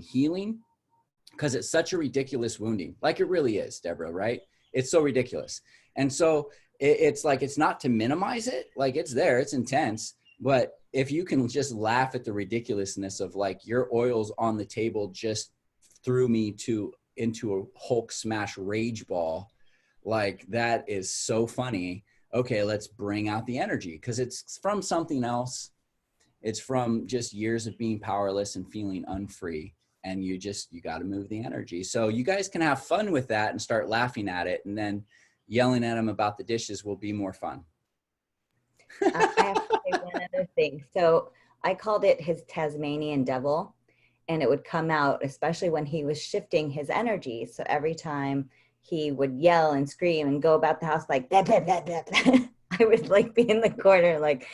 healing, because it's such a ridiculous wounding. Like it really is, Deborah, right? It's so ridiculous. And so it's like, it's not to minimize it. Like it's there, it's intense. But if you can just laugh at the ridiculousness of like, your oils on the table just threw me into a Hulk smash rage ball. Like that is so funny. Okay, let's bring out the energy, because it's from something else. It's from just years of being powerless and feeling unfree. And you got to move the energy. So you guys can have fun with that and start laughing at it. And then yelling at them about the dishes will be more fun. I have to say one other thing. So I called it his Tasmanian devil, and it would come out, especially when he was shifting his energy. So every time he would yell and scream and go about the house like, blah, blah, blah, blah, blah, I would like be in the corner like,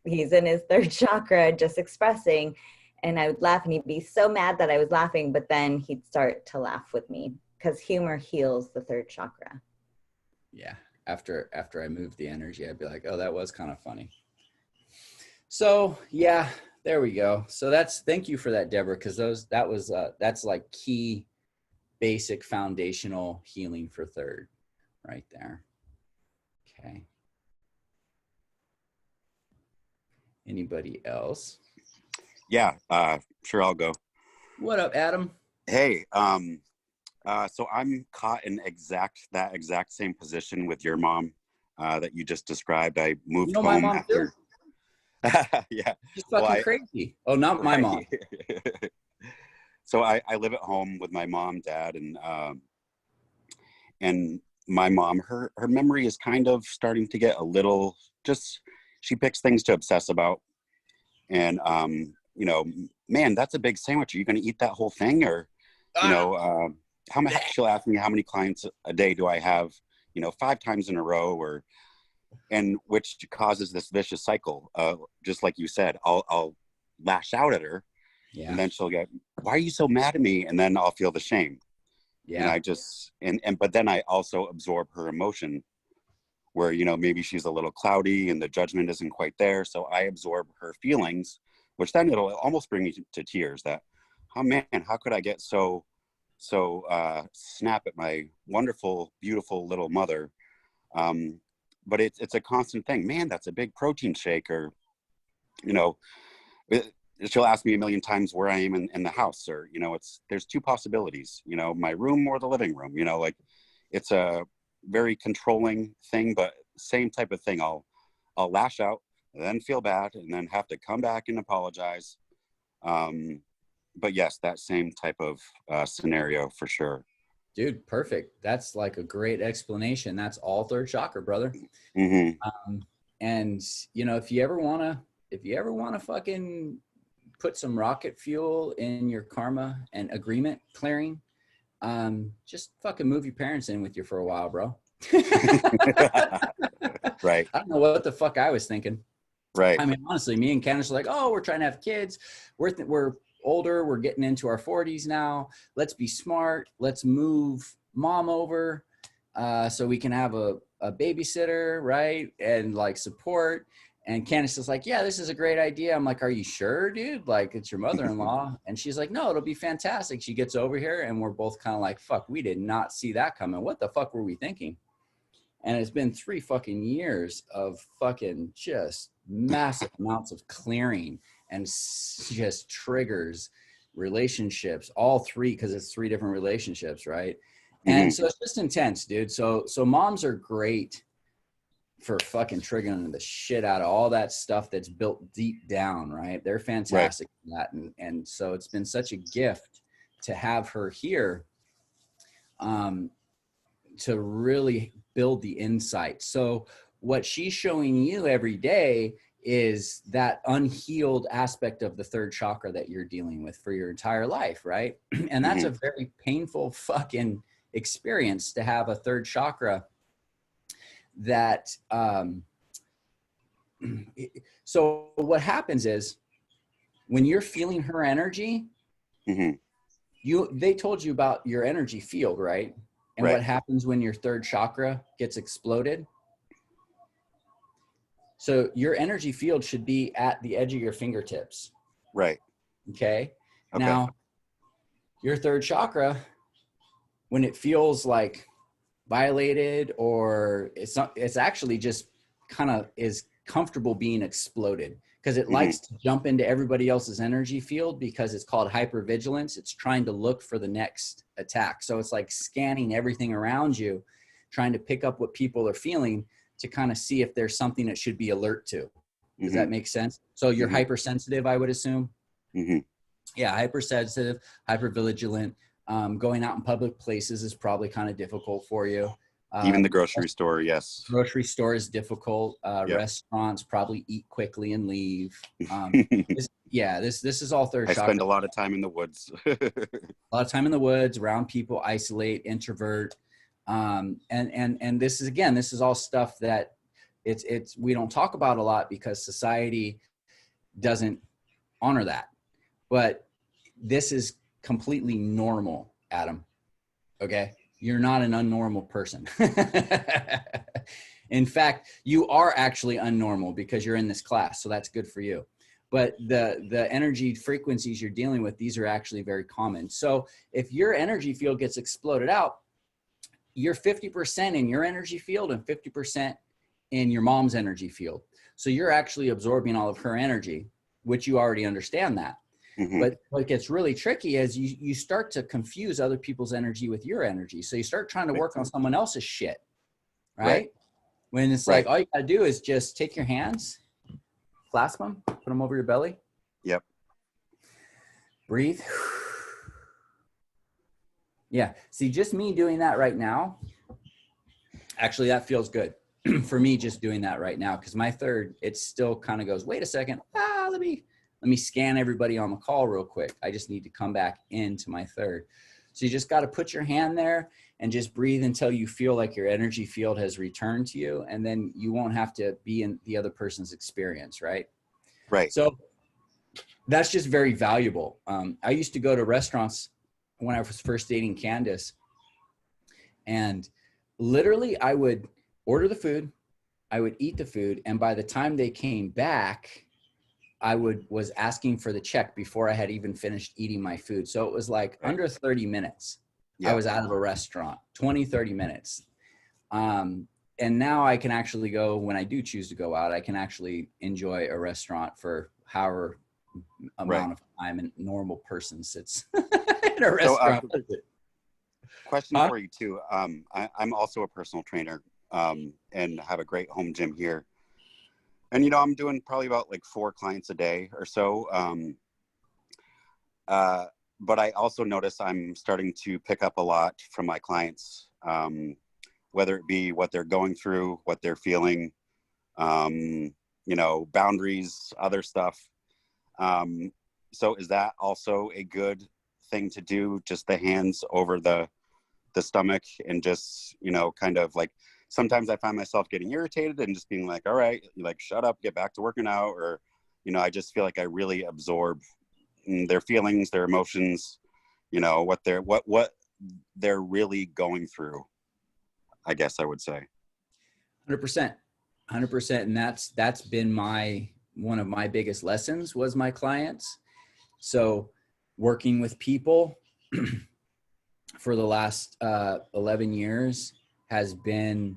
he's in his third chakra just expressing, and I would laugh, and he'd be so mad that I was laughing, but then he'd start to laugh with me, because humor heals the third chakra. Yeah, after I moved the energy, I'd be like, oh, that was kind of funny. So yeah, there we go. So thank you for that, Deborah, because that's like key basic foundational healing for third right there. Okay. Anybody else? Yeah, sure, I'll go. What up, Adam? Hey, so I'm caught in that exact same position with your mom that you just described. I moved home my mom after. Too? Yeah, she's fucking crazy. Oh, not my mom. So I live at home with my mom, dad, and my mom. Her memory is kind of starting to get a little. She picks things to obsess about, and man, that's a big sandwich. Are you going to eat that whole thing, or she'll ask me how many clients a day do I have, 5 times in a row, and which causes this vicious cycle. Just like you said, I'll lash out at her, and then she'll get, why are you so mad at me? And then I'll feel the shame. Yeah. And I just, but then I also absorb her emotion where, maybe she's a little cloudy and the judgment isn't quite there. So I absorb her feelings, which then it'll almost bring me to tears that, oh man, how could I get so snap at my wonderful, beautiful little mother? but it's a constant thing. Man, that's a big protein shake. Or, you know, she'll ask me a million times where I am in the house, or, you know, there's two possibilities, you know, my room or the living room, you know, like it's a very controlling thing, but same type of thing. I'll lash out, then feel bad, and then have to come back and apologize. But yes, that same type of scenario for sure. Dude, perfect. That's like a great explanation. That's all third chakra, brother. And you know, if you ever wanna fucking put some rocket fuel in your karma and agreement clearing, just fucking move your parents in with you for a while, bro. Right. I don't know what the fuck I was thinking. Right. I mean, honestly, me and Candace are like, oh, we're trying to have kids. We're older. We're getting into our 40s now. Let's be smart. Let's move mom over so we can have a babysitter, right? And like support. And Candace is like, yeah, this is a great idea. I'm like, are you sure, dude? Like, it's your mother-in-law. And she's like, no, it'll be fantastic. She gets over here and we're both kind of like, fuck, we did not see that coming. What the fuck were we thinking? And it's been 3 fucking years of fucking just massive amounts of clearing and just triggers, relationships, all 3, because it's 3 different relationships, right? And so it's just intense, dude. So moms are great for fucking triggering the shit out of all that stuff that's built deep down, right? They're fantastic at that. And so it's been such a gift to have her here to really build the insight. So what she's showing you every day is that unhealed aspect of the third chakra that you're dealing with for your entire life, right? And that's a very painful fucking experience to have a third chakra that so what happens is when you're feeling her energy, they told you about your energy field, right? And what happens when your third chakra gets exploded? So your energy field should be at the edge of your fingertips. Right. Okay. Now, your third chakra, when it feels like violated or it's actually just kind of is comfortable being exploded because it likes to jump into everybody else's energy field because it's called hypervigilance. It's trying to look for the next attack. So it's like scanning everything around you, trying to pick up what people are feeling to kind of see if there's something it should be alert to. Does that make sense? So you're hypersensitive, I would assume. Yeah, hypersensitive, hypervigilant. Going out in public places is probably kind of difficult for you. Even the grocery store, yes. Grocery store is difficult. Restaurants probably eat quickly and leave. This is all third chakra. I spend a lot of time in the woods. A lot of time in the woods, around people, isolate, introvert. And this is all stuff that we don't talk about a lot because society doesn't honor that. But this is completely normal, Adam. Okay? You're not an unnormal person. In fact, you are actually unnormal because you're in this class. So that's good for you. But the energy frequencies you're dealing with, these are actually very common. So if your energy field gets exploded out, you're 50% in your energy field and 50% in your mom's energy field. So you're actually absorbing all of her energy, which you already understand that. But what gets really tricky is you start to confuse other people's energy with your energy. So you start trying to work on someone else's shit, right? When it's like, all you gotta do is just take your hands, clasp them, put them over your belly. Yep. Breathe. Yeah. See, just me doing that right now, actually that feels good for me just doing that right now. Cause my third, it still kind of goes, wait a second. Let me scan everybody on the call real quick. I just need to come back into my third. So you just got to put your hand there and just breathe until you feel like your energy field has returned to you. And then you won't have to be in the other person's experience, right? Right. So that's just very valuable. I used to go to restaurants when I was first dating Candace. And literally I would order the food, I would eat the food. And by the time they came back, I was asking for the check before I had even finished eating my food. So it was like under 30 minutes. I was out of a restaurant, 20, 30 minutes. And and now I can actually go, when I do choose to go out, I can actually enjoy a restaurant for however amount of time a normal person sits in a restaurant. Question for you too. I'm also a personal trainer and have a great home gym here. And, you know, I'm doing probably about like 4 clients a day or so. But I also notice I'm starting to pick up a lot from my clients, whether it be what they're going through, what they're feeling, you know, boundaries, other stuff. So is that also a good thing to do? Just the hands over the stomach and just, you know, kind of like, sometimes I find myself getting irritated and just being like, all right, like, shut up, get back to working out. Or, you know, I just feel like I really absorb their feelings, their emotions, you know, what they're really going through, I guess I would say. 100%. And that's been one of my biggest lessons was my clients. So working with people for the last 11 years has been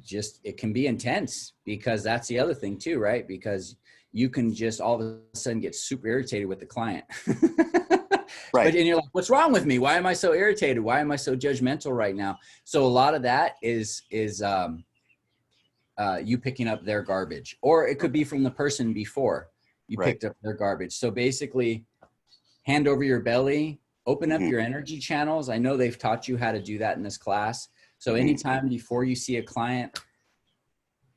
just, it can be intense, because that's the other thing too, right? Because you can just all of a sudden get super irritated with the client. Right. And you're like, what's wrong with me? Why am I so irritated? Why am I so judgmental right now? So a lot of that is you picking up their garbage, or it could be from the person before you picked up their garbage. So basically, hand over your belly, open up your energy channels. I know they've taught you how to do that in this class. So anytime before you see a client,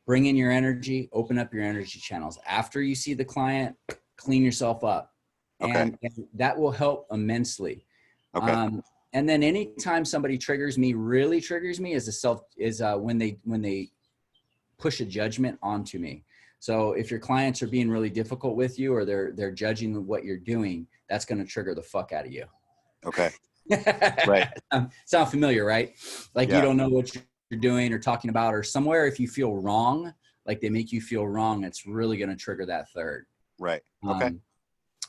bring in your energy, open up your energy channels. After you see the client, clean yourself up. And that will help immensely. And then anytime somebody really triggers me, is when they push a judgment onto me. So if your clients are being really difficult with you, or they're judging what you're doing, that's going to trigger the fuck out of you. Okay. Right. Sound familiar, right? Like you don't know what you're doing or talking about, or somewhere, if you feel wrong, like they make you feel wrong, it's really going to trigger that third. Right. Okay.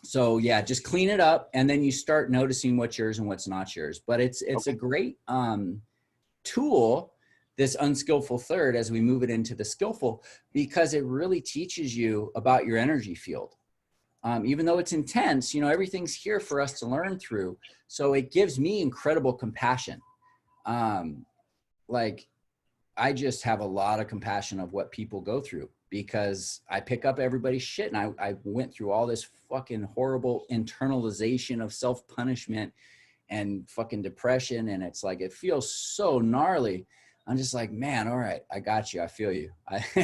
So yeah, just clean it up, and then you start noticing what's yours and what's not yours. But it's a great tool, this unskillful third, as we move it into the skillful, because it really teaches you about your energy field. Even though it's intense, you know, everything's here for us to learn through. So it gives me incredible compassion. Like, I just have a lot of compassion of what people go through, because I pick up everybody's shit, and I went through all this fucking horrible internalization of self-punishment and fucking depression. And it's like, it feels so gnarly. I'm just like, man, all right, I got you. I feel you.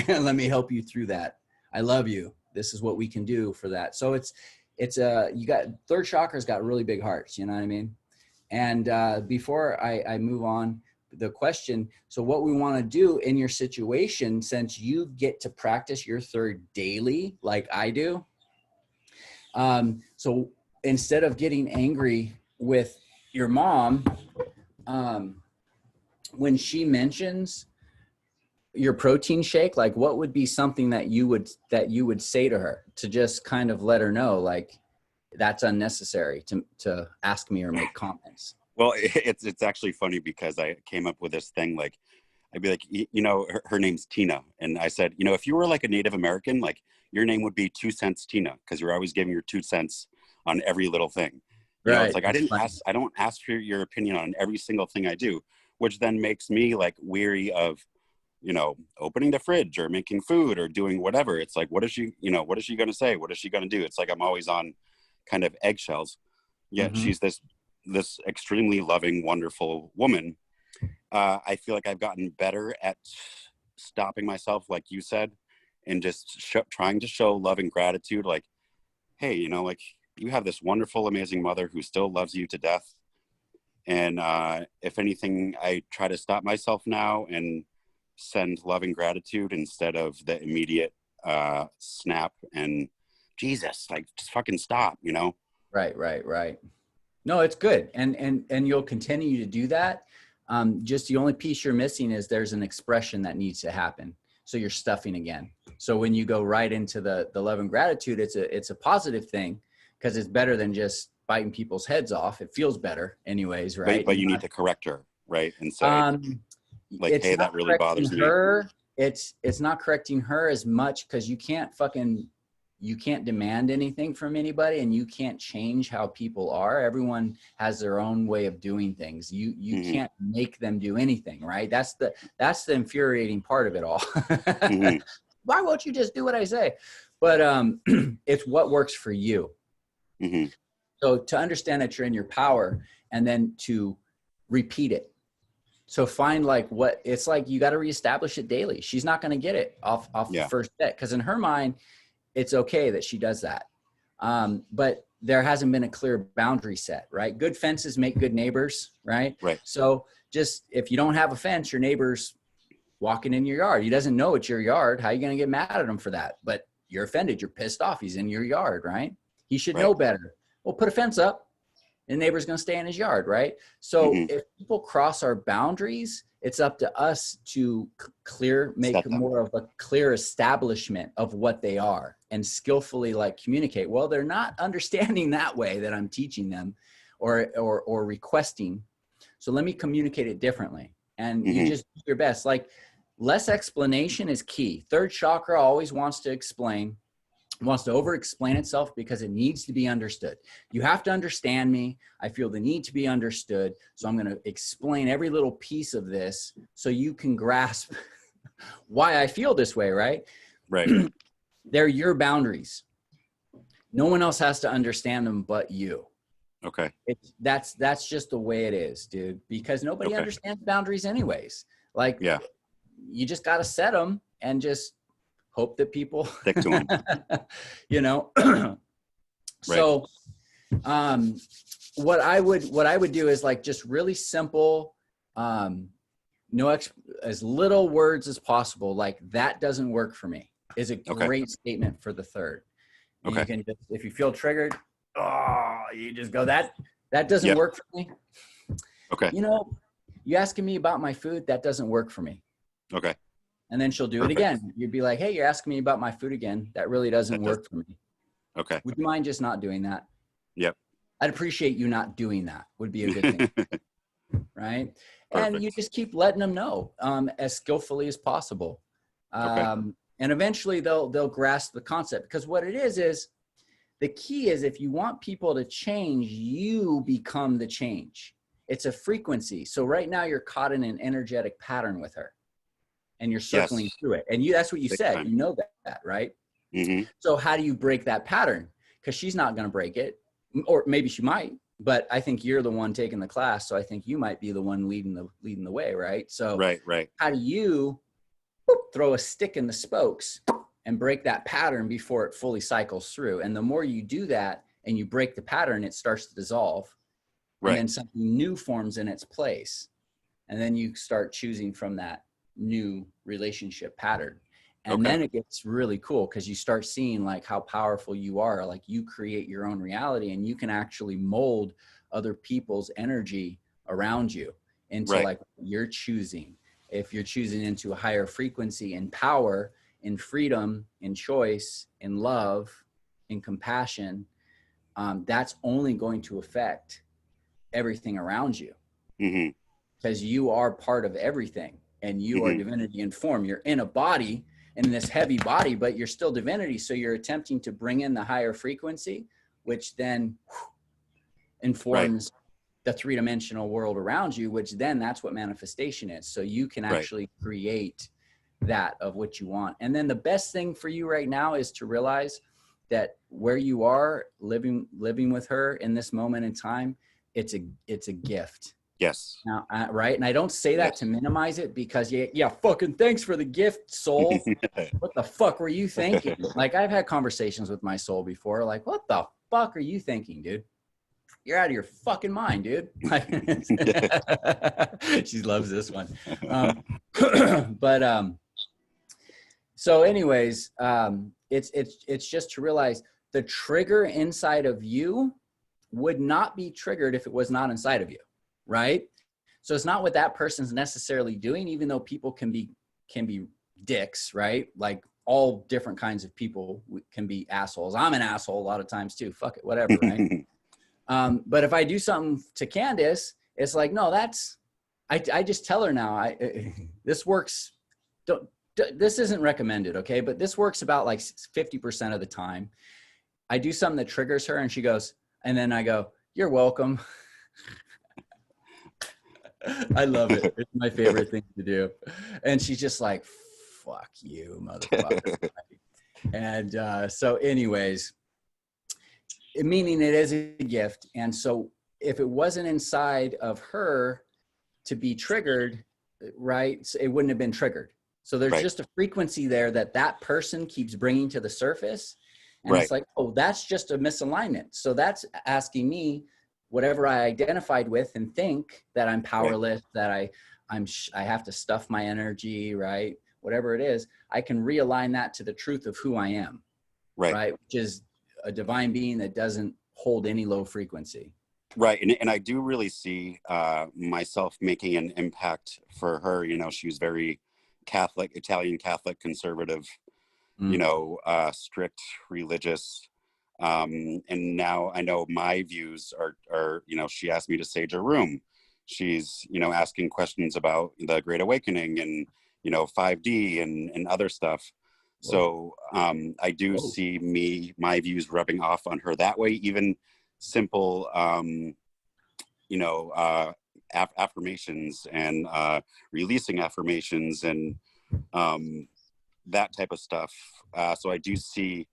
Let me help you through that. I love you. This is what we can do for that. So you got, third chakra's got really big hearts, you know what I mean? And before I move on, the question, so what we want to do in your situation, since you get to practice your third daily, like I do. So instead of getting angry with your mom, when she mentions your protein shake, like what would be something that you would say to her to just kind of let her know, like, that's unnecessary to ask me or make comments? Well, it's actually funny, because I came up with this thing, like, I'd be like, you know, her name's Tina. And I said, you know, if you were like a Native American, like, your name would be 2 cents Tina, because you're always giving your 2 cents on every little thing. You know, it's like, I don't ask for your opinion on every single thing I do, which then makes me like weary of, you know, opening the fridge or making food or doing whatever. It's like, what is she going to say? What is she going to do? It's like, I'm always on kind of eggshells. Yet she's this extremely loving, wonderful woman. I feel like I've gotten better at stopping myself, like you said, and just trying to show love and gratitude. Like, hey, you know, like, you have this wonderful, amazing mother who still loves you to death. And if anything, I try to stop myself now and send love and gratitude instead of the immediate snap and Jesus, like, just fucking stop, you know? Right. No, it's good. And you'll continue to do that. Just the only piece you're missing is there's an expression that needs to happen. So you're stuffing again. So when you go right into the love and gratitude, it's a positive thing, because it's better than just biting people's heads off. It feels better anyways, right? But you need to correct her, right? And say, Like, it's hey, not that really bothers correcting me. her. It's not correcting her as much, because you can't demand anything from anybody, and you can't change how people are. Everyone has their own way of doing things. You can't make them do anything, right? That's the infuriating part of it all. Why won't you just do what I say? But it's what works for you. So to understand that you're in your power, and then to repeat it. So find like what it's like, you got to reestablish it daily. She's not going to get it off the first set, because in her mind, it's okay that she does that. But there hasn't been a clear boundary set, right? Good fences make good neighbors, right? Right. So just, if you don't have a fence, your neighbor's walking in your yard. He doesn't know it's your yard. How are you going to get mad at him for that? But you're offended. You're pissed off. He's in your yard, right? He should know better. Well, put a fence up. The neighbor's going to stay in his yard, right? So if people cross our boundaries, it's up to us to make more of a clear establishment of what they are, and skillfully like communicate. Well, they're not understanding that way that I'm teaching them or requesting. So let me communicate it differently. And you just do your best. Like, less explanation is key. Third chakra always wants to explain. Wants to over-explain itself because it needs to be understood. You have to understand me. I feel the need to be understood. So I'm going to explain every little piece of this so you can grasp why I feel this way, right? Right. They're your boundaries. No one else has to understand them but you. Okay. That's just the way it is, dude, because nobody understands boundaries anyways. Like, you just got to set them and just hope that people stick to them. You know. So what I would do is like just really simple, as little words as possible. Like, that doesn't work for me is a great statement for the third. And you can just, if you feel triggered, you just go, that doesn't work for me. Okay. You know, you asking me about my food, that doesn't work for me. Okay. And then she'll do it again. You'd be like, hey, you're asking me about my food again. That really doesn't work for me. Okay. Would you mind just not doing that? Yep. I'd appreciate you not doing that, would be a good thing. Right. And you just keep letting them know as skillfully as possible. And eventually they'll grasp the concept, because what it is the key is, if you want people to change, you become the change. It's a frequency. So right now you're caught in an energetic pattern with her. And you're circling through it. And that's what you said. You know that, right? So how do you break that pattern? Because she's not going to break it. Or maybe she might. But I think you're the one taking the class. So I think you might be the one leading the way, right? So how do you throw a stick in the spokes and break that pattern before it fully cycles through? And the more you do that and you break the pattern, it starts to dissolve. And then something new forms in its place. And then you start choosing from that new relationship pattern. And then it gets really cool, because you start seeing like how powerful you are. Like, you create your own reality, and you can actually mold other people's energy around you into like you're choosing. If you're choosing into a higher frequency in power, in freedom, in choice, in love, in compassion, that's only going to affect everything around you, because you are part of everything. And you are divinity in form. You're in a body, in this heavy body, but you're still divinity. So you're attempting to bring in the higher frequency, which then informs the three-dimensional world around you, which then that's what manifestation is. So you can actually create that of what you want. And then the best thing for you right now is to realize that where you are living with her in this moment in time, it's a gift. Yes. Now, right. And I don't say that to minimize it, because fucking thanks for the gift, soul. What the fuck were you thinking? Like, I've had conversations with my soul before. Like, what the fuck are you thinking, dude? You're out of your fucking mind, dude. She loves this one. So anyways, it's just to realize the trigger inside of you would not be triggered if it was not inside of you. Right. So it's not what that person's necessarily doing, even though people can be dicks, right? Like, all different kinds of people can be assholes. I'm an asshole a lot of times too. Fuck it, whatever. Right. But if I do something to Candace, it's like, no, that's I just tell her now, this works. This isn't recommended, okay? But this works about like 50% of the time. I do something that triggers her and she goes, and then I go, "You're welcome." I love it. It's my favorite thing to do. And she's just like, "Fuck you, motherfucker." And so anyways, meaning it is a gift. And so if it wasn't inside of her to be triggered, right, it wouldn't have been triggered. So there's just a frequency there that person keeps bringing to the surface. And it's like, oh, that's just a misalignment. So that's asking me whatever I identified with and think that I'm powerless, that I have to stuff my energy, right? Whatever it is, I can realign that to the truth of who I am, right? Which is a divine being that doesn't hold any low frequency. Right. And I do really see myself making an impact for her. You know, she was very Catholic, Italian Catholic, conservative, you know, strict, religious. And now I know my views are, you know, she asked me to sage a room. She's, you know, asking questions about the Great Awakening and, you know, 5D and other stuff. So I do see my views rubbing off on her that way, even simple, you know, affirmations and releasing affirmations and that type of stuff. So I do see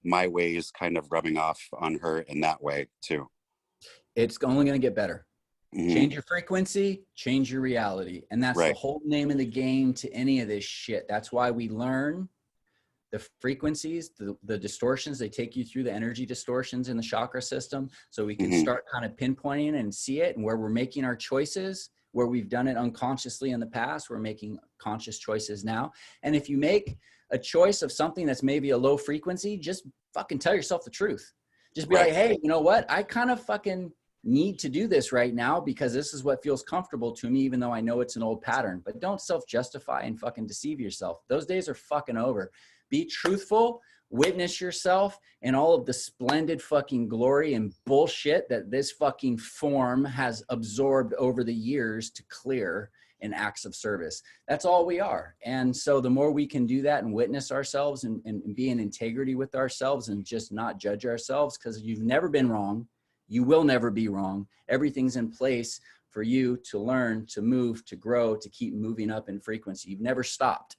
my ways kind of rubbing off on her in that way too. It's only going to get better. Change your frequency, change your reality. And that's the whole name of the game to any of this shit. That's why we learn the frequencies, the distortions. They take you through the energy distortions in the chakra system so we can start kind of pinpointing and see it, and where we're making our choices, where we've done it unconsciously in the past, we're making conscious choices now. And if you make a choice of something that's maybe a low frequency, just fucking tell yourself the truth. Just be like, hey, you know what? I kind of fucking need to do this right now because this is what feels comfortable to me, even though I know it's an old pattern. But don't self-justify and fucking deceive yourself. Those days are fucking over. Be truthful, witness yourself and all of the splendid fucking glory and bullshit that this fucking form has absorbed over the years to clear in acts of service. That's all we are. And so the more we can do that and witness ourselves and be in integrity with ourselves and just not judge ourselves, because you've never been wrong. You will never be wrong. Everything's in place for you to learn, to move, to grow, to keep moving up in frequency. You've never stopped,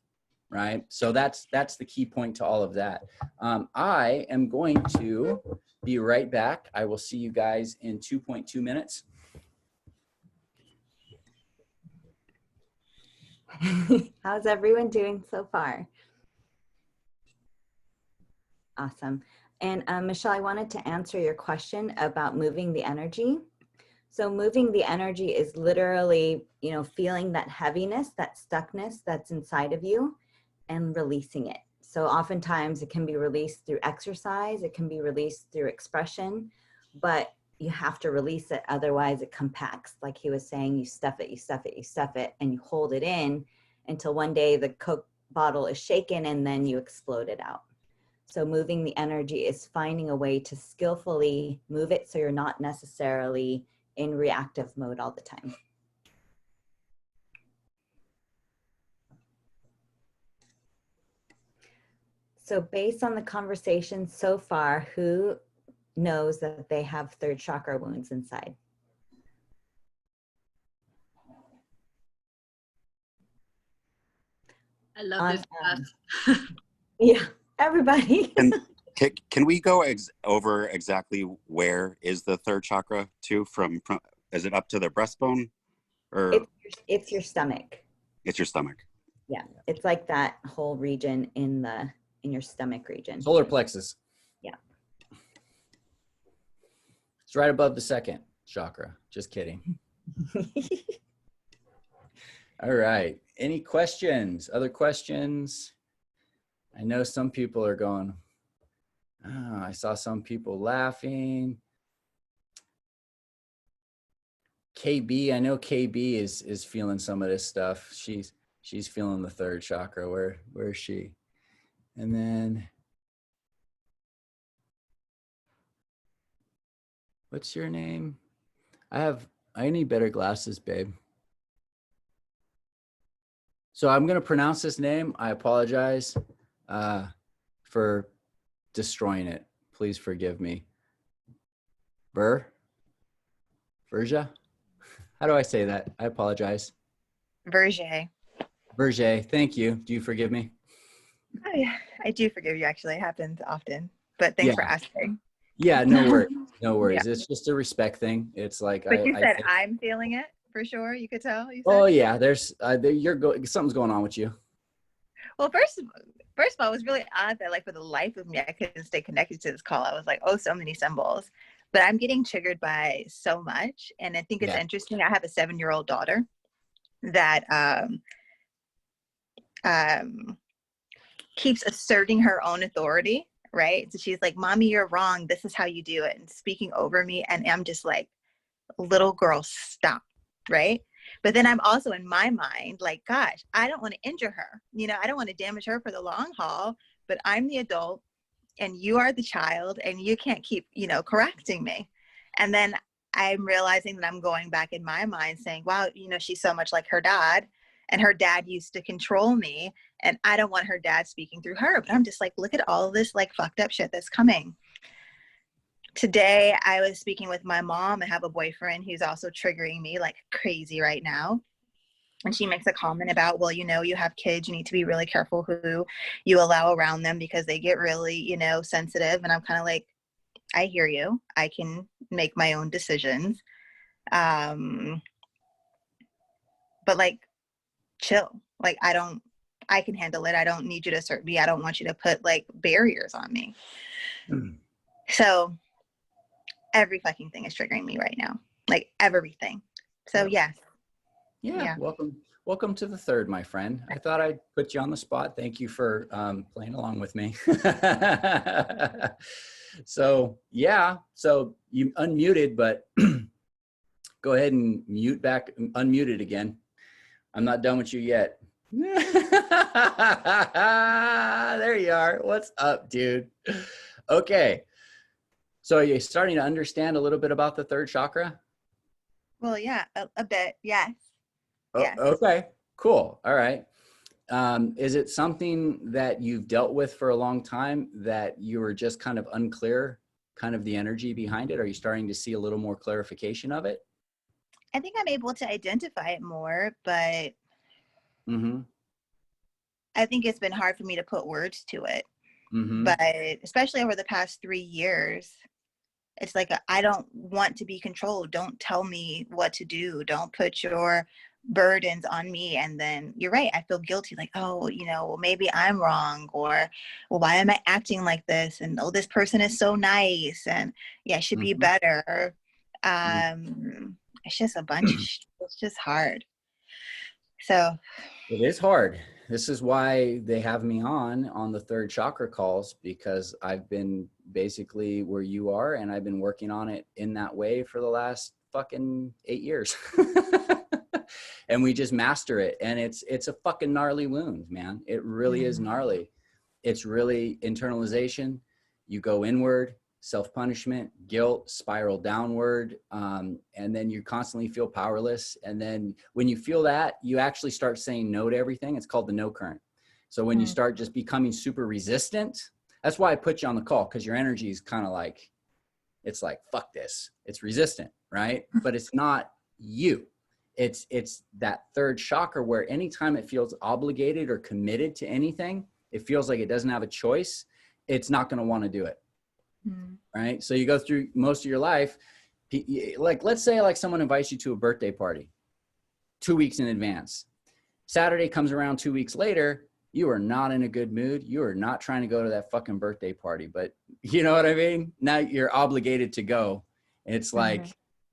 right? So that's the key point to all of that. I am going to be right back. I will see you guys in 2.2 minutes. How's everyone doing so far? Awesome. And Michelle, I wanted to answer your question about moving the energy. So moving the energy is literally, you know, feeling that heaviness, that stuckness that's inside of you and releasing it. So oftentimes it can be released through exercise, it can be released through expression, but you have to release it. Otherwise it compacts. Like he was saying, you stuff it, you stuff it, you stuff it, and you hold it in until one day the Coke bottle is shaken and then you explode it out. So moving the energy is finding a way to skillfully move it so you're not necessarily in reactive mode all the time. So based on the conversation so far, who knows that they have third chakra wounds inside? I love this stuff. Yeah, everybody. Can we go over exactly where is the third chakra to from is it up to the breastbone or it's your stomach? It's your stomach. Yeah, it's like that whole region in your stomach region. Solar plexus. Yeah. It's right above the second chakra. Just kidding. All right. Any questions? Other questions? I know some people are going, oh, I saw some people laughing. KB, I know KB is feeling some of this stuff. She's feeling the third chakra. Where is she? And then, what's your name? I need better glasses, babe. So I'm going to pronounce this name. I apologize for destroying it. Please forgive me. Verja? How do I say that? I apologize. Verge. Verge, thank you. Do you forgive me? I do forgive you, actually. It happens often. But thanks Yeah. for asking. Yeah, no worries. No worries. It's just a respect thing. It's like But you said I'm feeling it for sure. You could tell. You said? Oh yeah, there's something's going on with you. Well, first of all, it was really odd that like for the life of me, I couldn't stay connected to this call. I was like, oh, so many symbols. But I'm getting triggered by so much. And I think it's interesting. I have a 7-year-old daughter that keeps asserting her own authority, right? So she's like, Mommy, you're wrong. This is how you do it. And speaking over me. And I'm just like, little girl, stop, right? But then I'm also in my mind like, gosh, I don't want to injure her. You know, I don't want to damage her for the long haul, but I'm the adult and you are the child and you can't keep, you know, correcting me. And then I'm realizing that I'm going back in my mind saying, wow, you know, she's so much like her dad and her dad used to control me and I don't want her dad speaking through her. But I'm just like, look at all this like fucked up shit that's coming. Today, I was speaking with my mom. I have a boyfriend who's also triggering me like crazy right now. And she makes a comment about, well, you know, you have kids, you need to be really careful who you allow around them because they get really, you know, sensitive. And I'm kind of like, I hear you. I can make my own decisions. But like, chill. Like, I can handle it. I don't need you to assert me. I don't want you to put like barriers on me. So every fucking thing is triggering me right now. Like everything. So yes. Yeah. Welcome to the third, my friend. I thought I'd put you on the spot. Thank you for playing along with me. So you unmuted, but go ahead and unmute it again. I'm not done with you yet. There you are. What's up, dude? Okay. So are you starting to understand a little bit about the third chakra? Well, yeah, a bit. Yes. Yes. Okay, cool. All right. Is it something that you've dealt with for a long time that you were just kind of unclear, kind of the energy behind it? Are you starting to see a little more clarification of it? I think I'm able to identify it more, but I think it's been hard for me to put words to it. But especially over the past 3 years, it's like, I don't want to be controlled. Don't tell me what to do. Don't put your burdens on me. And then you're right. I feel guilty. Like, oh, you know, well, maybe I'm wrong, or, well, why am I acting like this? And, oh, this person is so nice. And yeah, I should be better. It's just a bunch of shit. It's just hard. So it is hard. This is why they have me on the third chakra calls, because I've been basically where you are and I've been working on it in that way for the last fucking 8 years. And we just master it. And it's a fucking gnarly wound, man. It really is gnarly. It's really internalization. You go inward, self-punishment, guilt, spiral downward. And then you constantly feel powerless. And then when you feel that, you actually start saying no to everything. It's called the no current. So when you start just becoming super resistant, that's why I put you on the call, because your energy is kind of like, it's like, fuck this. It's resistant, right? But it's not you. It's that third chakra where anytime it feels obligated or committed to anything, it feels like it doesn't have a choice. It's not going to want to do it. Right? So you go through most of your life, like, let's say like someone invites you to a birthday party 2 weeks in advance. Saturday comes around 2 weeks later, you are not in a good mood. You are not trying to go to that fucking birthday party, but you know what I mean? Now you're obligated to go. It's like,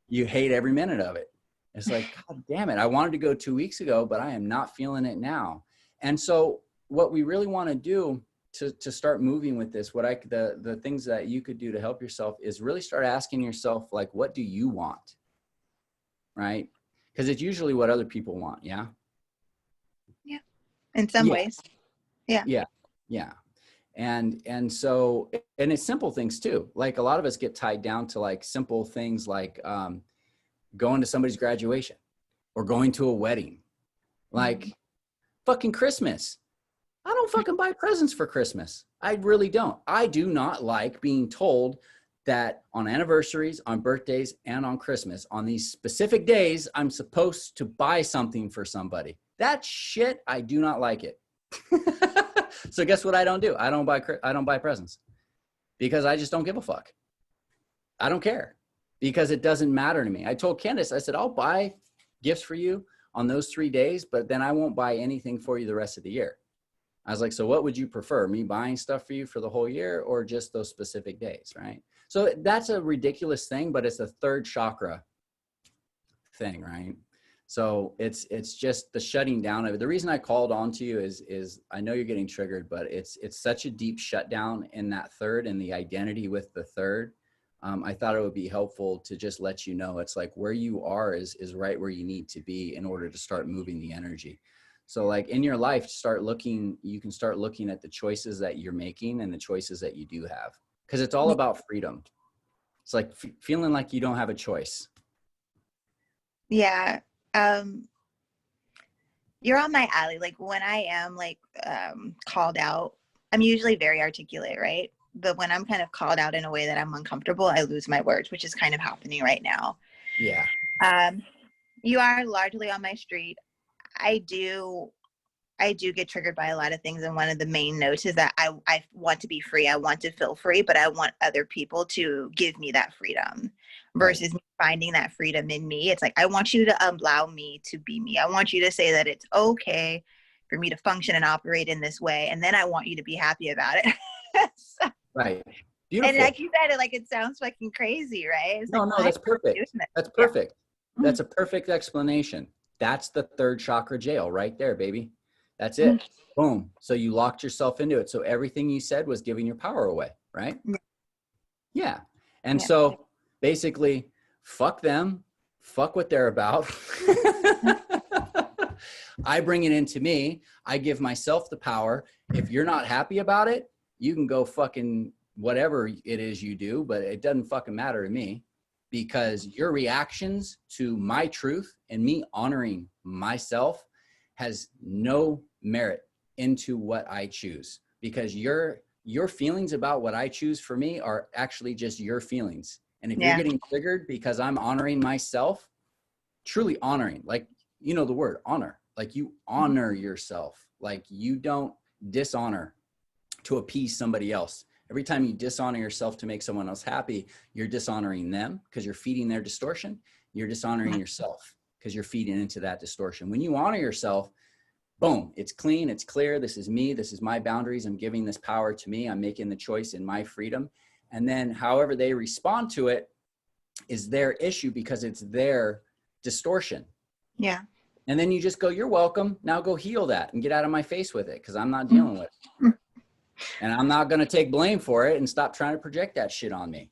you hate every minute of it. It's like, God damn it. I wanted to go 2 weeks ago, but I am not feeling it now. And so what we really want to do to start moving with this, the things that you could do to help yourself is really start asking yourself, like, what do you want? Right? Because it's usually what other people want. Yeah. Yeah. In some ways. Yeah. Yeah. Yeah. And so, and it's simple things too. Like a lot of us get tied down to like simple things like going to somebody's graduation or going to a wedding. Like, fucking Christmas. I don't fucking buy presents for Christmas. I really don't. I do not like being told that on anniversaries, on birthdays, and on Christmas, on these specific days, I'm supposed to buy something for somebody. That shit, I do not like it. So guess what I don't do? I don't buy presents because I just don't give a fuck. I don't care because it doesn't matter to me. I told Candace, I said, I'll buy gifts for you on those 3 days, but then I won't buy anything for you the rest of the year. I was like, so what would you prefer, me buying stuff for you for the whole year or just those specific days, right? So that's a ridiculous thing, but it's a third chakra thing, right? So it's just the shutting down of it. The reason I called on to you is I know you're getting triggered, but it's such a deep shutdown in that third and the identity with the third. I thought it would be helpful to just let you know it's like where you are is right where you need to be in order to start moving the energy. So like in your life, you can start looking at the choices that you're making and the choices that you do have, because it's all about freedom. It's like feeling like you don't have a choice. Yeah. You're on my alley. Like when I am like called out, I'm usually very articulate, right? But when I'm kind of called out in a way that I'm uncomfortable, I lose my words, which is kind of happening right now. Yeah. You are largely on my street. I do get triggered by a lot of things. And one of the main notes is that I want to be free. I want to feel free, but I want other people to give me that freedom versus me finding that freedom in me. It's like, I want you to allow me to be me. I want you to say that it's okay for me to function and operate in this way. And then I want you to be happy about it. So, right. Beautiful. and like you said, it sounds fucking crazy, right? It's no, like, no, that's perfect. That's perfect. Yeah. That's a perfect explanation. That's the third chakra jail right there, baby. That's it. Boom. So you locked yourself into it. So everything you said was giving your power away, right? Yeah. And so basically, fuck them, fuck what they're about. I bring it into me. I give myself the power. If you're not happy about it, you can go fucking whatever it is you do, but it doesn't fucking matter to me, because your reactions to my truth and me honoring myself has no merit into what I choose, because your feelings about what I choose for me are actually just your feelings. And if you're getting triggered because I'm honoring myself, truly honoring, like, you know, the word honor, like you honor yourself, like you don't dishonor to appease somebody else. Every time you dishonor yourself to make someone else happy, you're dishonoring them because you're feeding their distortion. You're dishonoring yourself because you're feeding into that distortion. When you honor yourself, boom, it's clean, it's clear. This is me. This is my boundaries. I'm giving this power to me. I'm making the choice in my freedom. And then however they respond to it is their issue, because it's their distortion. Yeah. And then you just go, you're welcome. Now go heal that and get out of my face with it, because I'm not dealing with it. And I'm not going to take blame for it and stop trying to project that shit on me.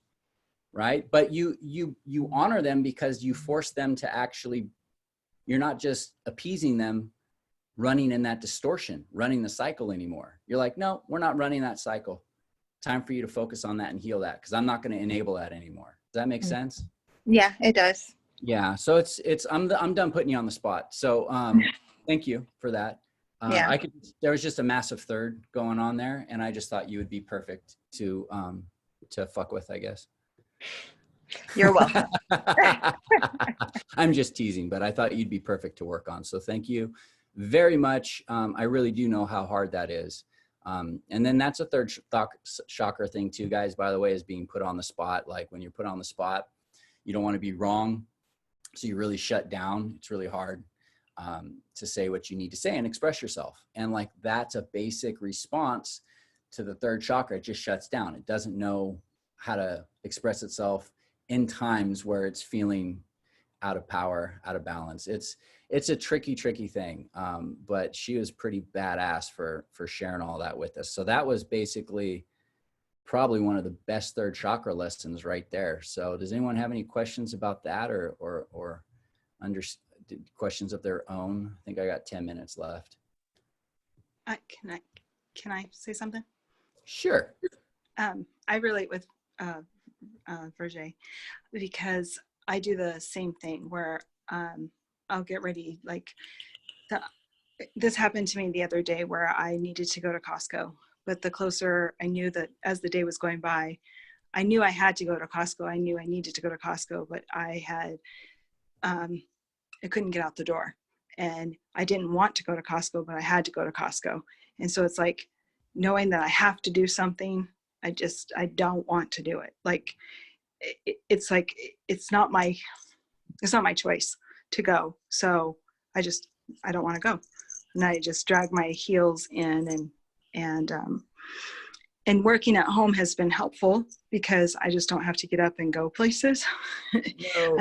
Right. But you honor them because you force them to actually, you're not just appeasing them, running in that distortion, running the cycle anymore. You're like, no, we're not running that cycle. Time for you to focus on that and heal that, because I'm not going to enable that anymore. Does that make sense? Yeah, it does. Yeah. So I'm done putting you on the spot. So thank you for that. There was just a massive third going on there, and I just thought you would be perfect to fuck with, I guess. You're welcome. I'm just teasing, but I thought you'd be perfect to work on. So thank you very much. I really do know how hard that is. And then that's a third chakra thing too, guys, by the way, is being put on the spot. Like when you're put on the spot, you don't want to be wrong. So you really shut down. It's really hard to say what you need to say and express yourself. And like, that's a basic response to the third chakra. It just shuts down. It doesn't know how to express itself in times where it's feeling out of power, out of balance. It's a tricky thing. But she was pretty badass for sharing all that with us. So that was basically probably one of the best third chakra lessons right there. So does anyone have any questions about that or questions of their own? I think I got 10 minutes left. Can I say something? Sure. I relate with Virgie, because I do the same thing where I'll get ready, like this happened to me the other day where I needed to go to Costco, but the closer I knew that as the day was going by, I knew I had to go to Costco. I knew I needed to go to Costco, but I couldn't get out the door, and I didn't want to go to Costco, but I had to go to Costco. And so it's like knowing that I have to do something. I don't want to do it. Like it's like, it's not my choice to go. So I don't want to go. And I just drag my heels in, and working at home has been helpful because I just don't have to get up and go places. No,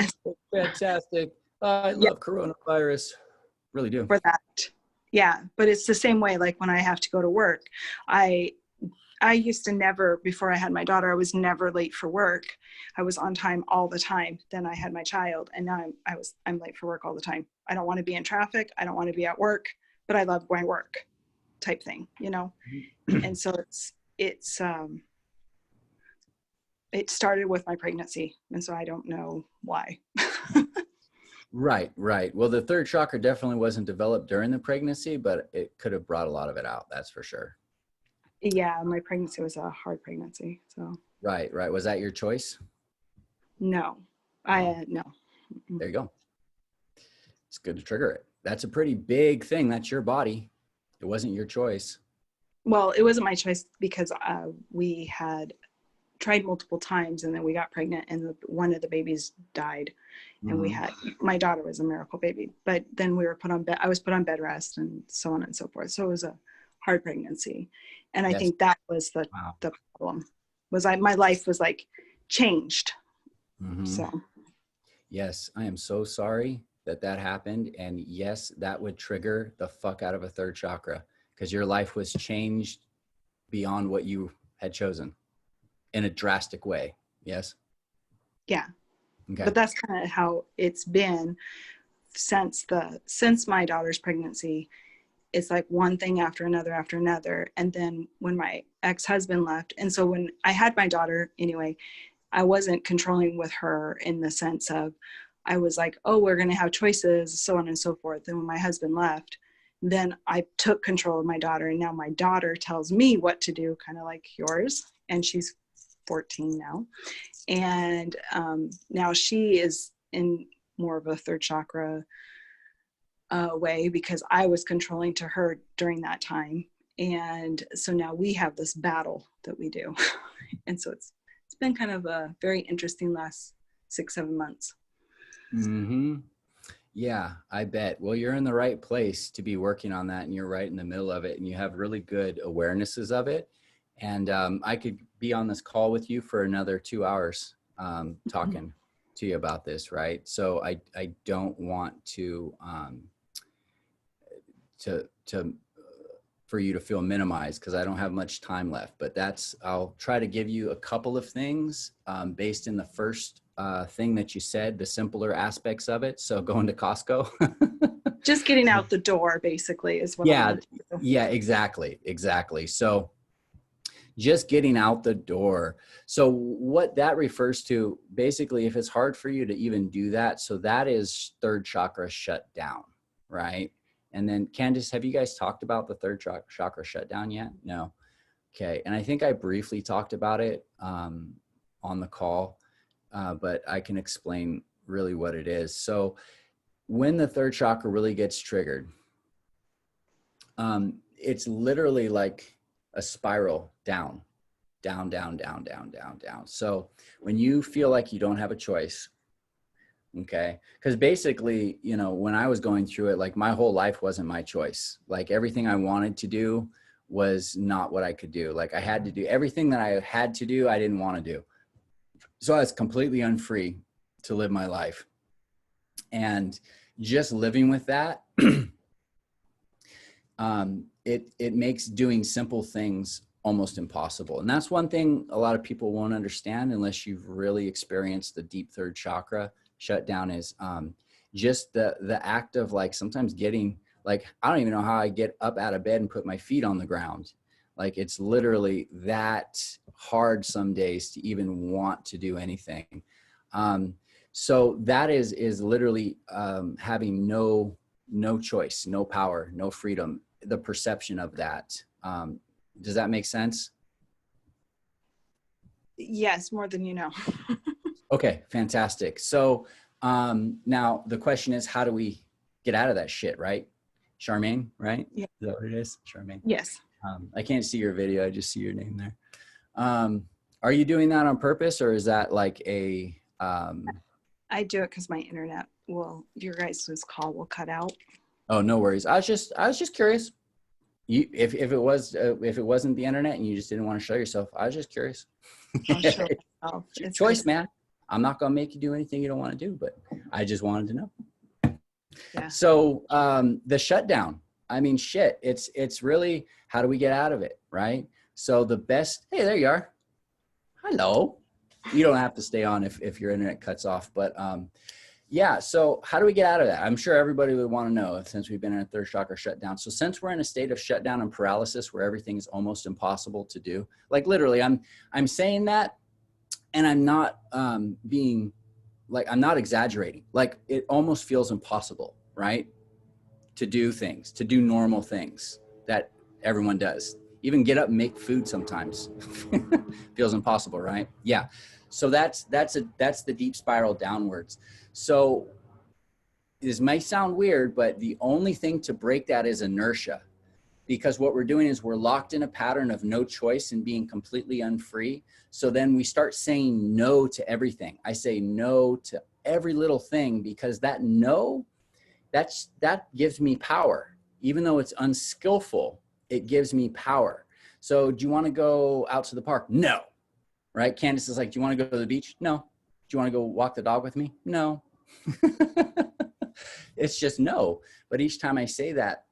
fantastic. I Yeah, love coronavirus. Really do. for that. Yeah. But it's the same way, like when I have to go to work, I used to never, before I had my daughter, I was never late for work. I was on time all the time. Then I had my child, and now I'm late for work all the time. I don't want to be in traffic. I don't want to be at work, but I love my work type thing, you know? And so it started with my pregnancy. And so I don't know why. Right, right. Well, the third chakra definitely wasn't developed during the pregnancy, but it could have brought a lot of it out. That's for sure. Yeah, my pregnancy was a hard pregnancy. So Right, right. Was that your choice? no, no. There you go. It's good to trigger it. That's a pretty big thing. That's your body. It wasn't your choice. Well, it wasn't my choice because we had tried multiple times, and then we got pregnant, and one of the babies died, and my daughter was a miracle baby, but then we were I was put on bed rest and so on and so forth. So it was a hard pregnancy. And I Yes. think that was the problem, was my life was like changed. So yes, I am so sorry that happened. And yes, that would trigger the fuck out of a third chakra, because your life was changed beyond what you had chosen in a drastic way. Yes. Yeah. Okay. But that's kind of how it's been since my daughter's pregnancy. It's like one thing after another. And then when my ex-husband left, and so when I had my daughter anyway, I wasn't controlling with her in the sense of, I was like, oh, we're going to have choices, so on and so forth. And when my husband left, then I took control of my daughter. And now my daughter tells me what to do, kind of like yours. And she's 14 now. And now she is in more of a third chakra way, because I was controlling to her during that time. And so now we have this battle that we do. And so it's been kind of a very interesting last 6-7 months. Yeah, I bet. Well, you're in the right place to be working on that, and you're right in the middle of it, and you have really good awarenesses of it. And I could be on this call with you for another 2 hours talking to you about this, right? So I don't want to for you to feel minimized, because I don't have much time left. But I'll try to give you a couple of things based in the first thing that you said, the simpler aspects of it. So going to Costco. Just getting out the door basically is what I want to do. Yeah, exactly. So just getting out the door. So what that refers to, basically, if it's hard for you to even do that, so that is third chakra shut down, right? And then Candace, have you guys talked about the third chakra shutdown yet? No. Okay. And I think I briefly talked about it on the call, but I can explain really what it is. So when the third chakra really gets triggered, it's literally like a spiral down. So when you feel like you don't have a choice, okay, because basically, you know, when I was going through it, like my whole life wasn't my choice. Like everything I wanted to do was not what I could do. Like I had to do everything that I had to do, I didn't want to do. So I was completely unfree to live my life. And just living with that, it makes doing simple things almost impossible. And that's one thing a lot of people won't understand unless you've really experienced the deep third chakra shutdown, is just the act of like sometimes getting, like, I don't even know how I get up out of bed and put my feet on the ground. Like it's literally that hard some days to even want to do anything. So that is literally having no no choice, no power, no freedom, the perception of that. Does that make sense? Yes, more than you know. Okay, fantastic. So now the question is, how do we get out of that shit, right? Charmaine, right? Yeah. Is that what it is? Charmaine. Yes. I can't see your video. I just see your name there. Are you doing that on purpose, or is that like a... I do it because my internet your guys' call will cut out. Oh, no worries. I was just curious. If it wasn't the internet and you just didn't want to show yourself, I was just curious. I'll show myself. It's your It's choice, man. I'm not gonna make you do anything you don't want to do, but I just wanted to know. Yeah. So the shutdown. I mean, shit. It's really, how do we get out of it, right? So the best. Hey, there you are. Hello. You don't have to stay on if your internet cuts off, but yeah. So how do we get out of that? I'm sure everybody would want to know, since we've been in a third chakra shutdown. So since we're in a state of shutdown and paralysis where everything is almost impossible to do, like literally, I'm saying that, and I'm not being like, I'm not exaggerating. Like it almost feels impossible, right? To do things, to do normal things that everyone does. Even get up and make food sometimes feels impossible, right? Yeah. So that's the deep spiral downwards. So this might sound weird, but the only thing to break that is inertia, because what we're doing is we're locked in a pattern of no choice and being completely unfree. So then we start saying no to everything. I say no to every little thing, because that no, that gives me power. Even though it's unskillful, it gives me power. So do you want to go out to the park? No. Right? Candace is like, do you want to go to the beach? No. Do you want to go walk the dog with me? No. It's just no. But each time I say that,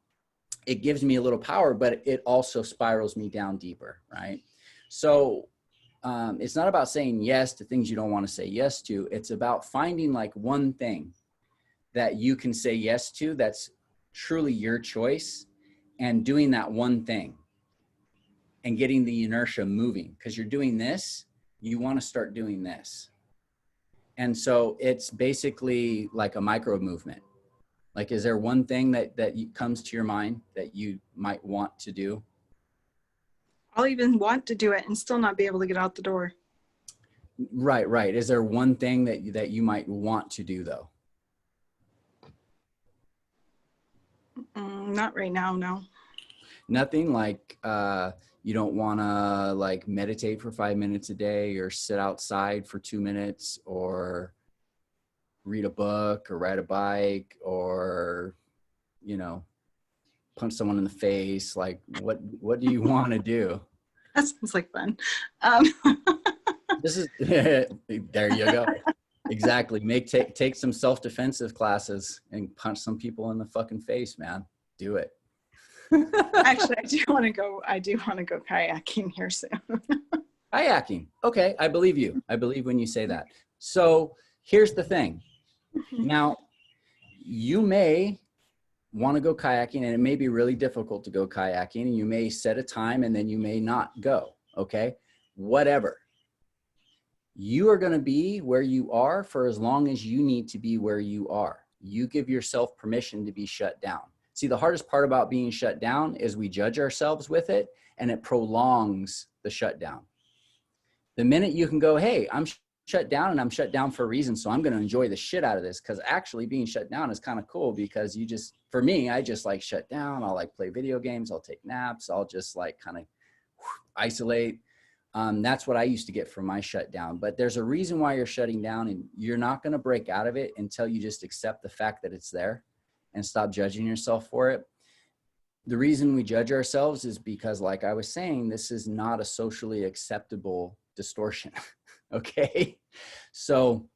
it gives me a little power, but it also spirals me down deeper, right? So it's not about saying yes to things you don't want to say yes to. It's about finding like one thing that you can say yes to that's truly your choice, and doing that one thing and getting the inertia moving, because you're doing this, you want to start doing this. And so it's basically like a micro movement. Like, is there one thing that comes to your mind that you might want to do? I'll even want to do it and still not be able to get out the door. Right. Is there one thing that you might want to do though? Not right now, no. Nothing like you don't want to like meditate for 5 minutes a day, or sit outside for 2 minutes, or read a book, or ride a bike, or, you know, punch someone in the face. Like what do you want to do? That sounds like fun. This is there you go. Exactly. Take some self-defensive classes and punch some people in the fucking face, man. Do it. Actually, I do want to go kayaking here soon. Kayaking. Okay, I believe you. I believe when you say that. So here's the thing. Now, you may want to go kayaking, and it may be really difficult to go kayaking, and you may set a time and then you may not go. Okay, whatever. You are going to be where you are for as long as you need to be where you are. You give yourself permission to be shut down. See, the hardest part about being shut down is we judge ourselves with it, and it prolongs the shutdown. The minute you can go, hey, I'm shut down, and I'm shut down for a reason, so I'm going to enjoy the shit out of this, because actually being shut down is kind of cool, because for me, I just like shut down. I'll like play video games. I'll take naps. I'll just like kind of isolate. That's what I used to get from my shutdown. But there's a reason why you're shutting down, and you're not going to break out of it until you just accept the fact that it's there and stop judging yourself for it. The reason we judge ourselves is because, like I was saying, this is not a socially acceptable distortion. Okay. So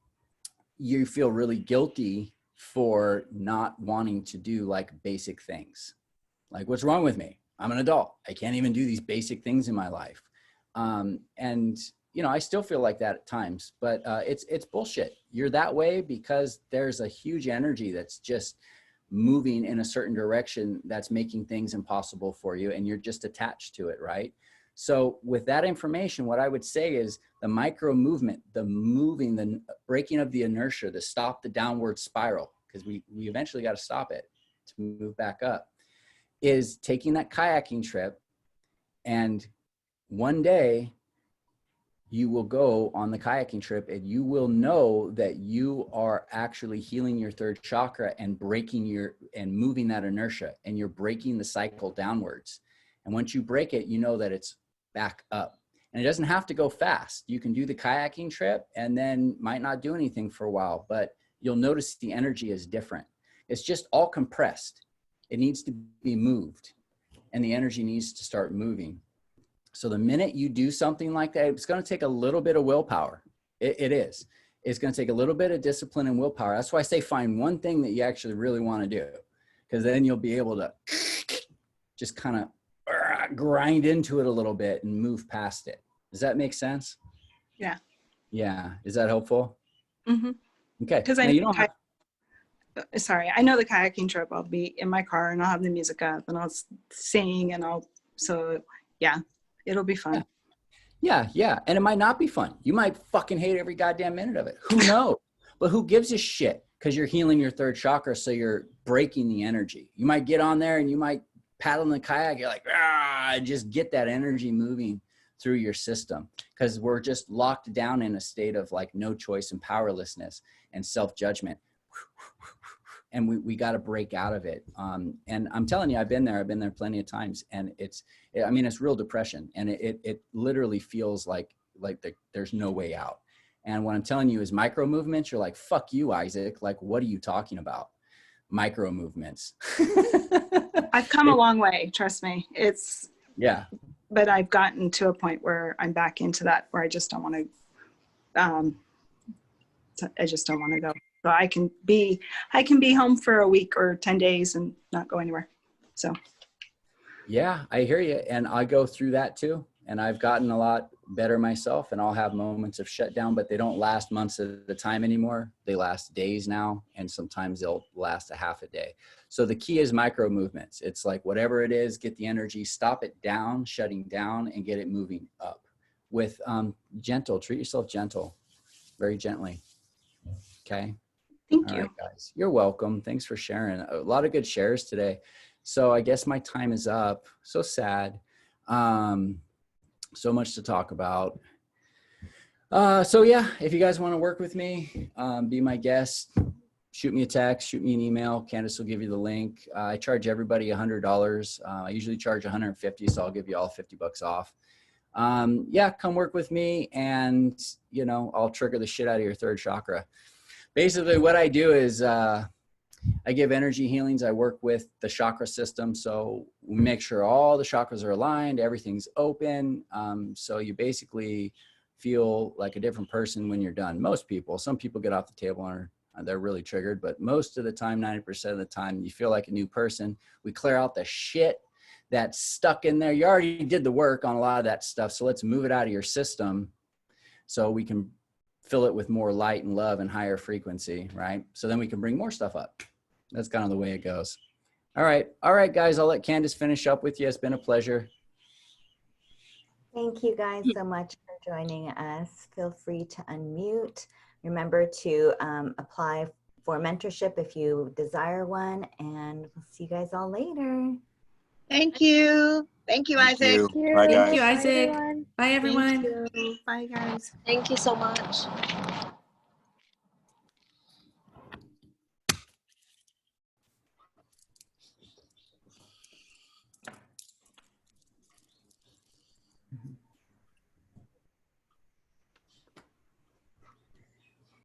you feel really guilty for not wanting to do like basic things. Like, what's wrong with me? I'm an adult. I can't even do these basic things in my life. And you know, I still feel like that at times, but it's bullshit. You're that way because there's a huge energy that's just moving in a certain direction that's making things impossible for you, and you're just attached to it, right? So with that information, what I would say is the micro movement, the moving, the breaking of the inertia, to stop the downward spiral, because we eventually got to stop it. It's to move back up, is taking that kayaking trip, and one day you will go on the kayaking trip and you will know that you are actually healing your third chakra and and moving that inertia, and you're breaking the cycle downwards. And once you break it, you know that it's back up. And it doesn't have to go fast. You can do the kayaking trip and then might not do anything for a while, but you'll notice the energy is different. It's just all compressed. It needs to be moved, and the energy needs to start moving. So the minute you do something like that, it's going to take a little bit of willpower. It is. It's going to take a little bit of discipline and willpower. That's why I say find one thing that you actually really want to do, because then you'll be able to just kind of grind into it a little bit and move past it. Does that make sense? Yeah. Yeah. Is that helpful? Mm-hmm. Okay. Because I know the kayaking trip, I'll be in my car and I'll have the music up and I'll sing and yeah, it'll be fun. Yeah. And it might not be fun. You might fucking hate every goddamn minute of it. Who knows? But who gives a shit? Because you're healing your third chakra, so you're breaking the energy. You might get on there and you might paddle in the kayak. You're like, just get that energy moving through your system, because we're just locked down in a state of like no choice and powerlessness and self-judgment. And we got to break out of it. And I'm telling you, I've been there plenty of times, and it's real depression, and it literally feels like there's no way out. And what I'm telling you is micro movements. You're like, fuck you, Isaac. Like, what are you talking about? Micro movements. I've come a long way. Trust me. Yeah. But I've gotten to a point where I'm back into that, where I just don't want to, I just don't want to go. So I can be home for a week or 10 days and not go anywhere. So. Yeah, I hear you. And I go through that too. And I've gotten a lot better myself, and I'll have moments of shutdown, but they don't last months at a time anymore. They last days now. And sometimes they'll last a half a day. So the key is micro movements. It's like whatever it is, get the energy, stop it down, shutting down, and get it moving up with gentle. Treat yourself gentle, very gently. Okay. Thank you. All right, guys. You're welcome. Thanks for sharing. A lot of good shares today. So I guess my time is up. So sad. So much to talk about. So yeah, if you guys want to work with me, be my guest, shoot me a text, shoot me an email. Candace will give you the link. I charge everybody $100. I usually charge $150, so I'll give you all $50 off. Yeah, come work with me, and I'll trigger the shit out of your third chakra. Basically, what I do is I give energy healings. I work with the chakra system, so we make sure all the chakras are aligned, everything's open. So you basically feel like a different person when you're done. Most people, some people get off the table and they're really triggered, but most of the time, 90% of the time, you feel like a new person. We clear out the shit that's stuck in there. You already did the work on a lot of that stuff, so let's move it out of your system so we can fill it with more light and love and higher frequency, right? So then we can bring more stuff up. That's kind of the way it goes. All right, guys, I'll let Candace finish up with you. It's been a pleasure. Thank you guys so much for joining us. Feel free to unmute. Remember to apply for mentorship if you desire one, and we'll see you guys all later. Thank you. Thank you, Isaac. Thank you. Bye, guys. Thank you, Isaac. Bye, everyone. Thank you. Bye, guys. Thank you so much.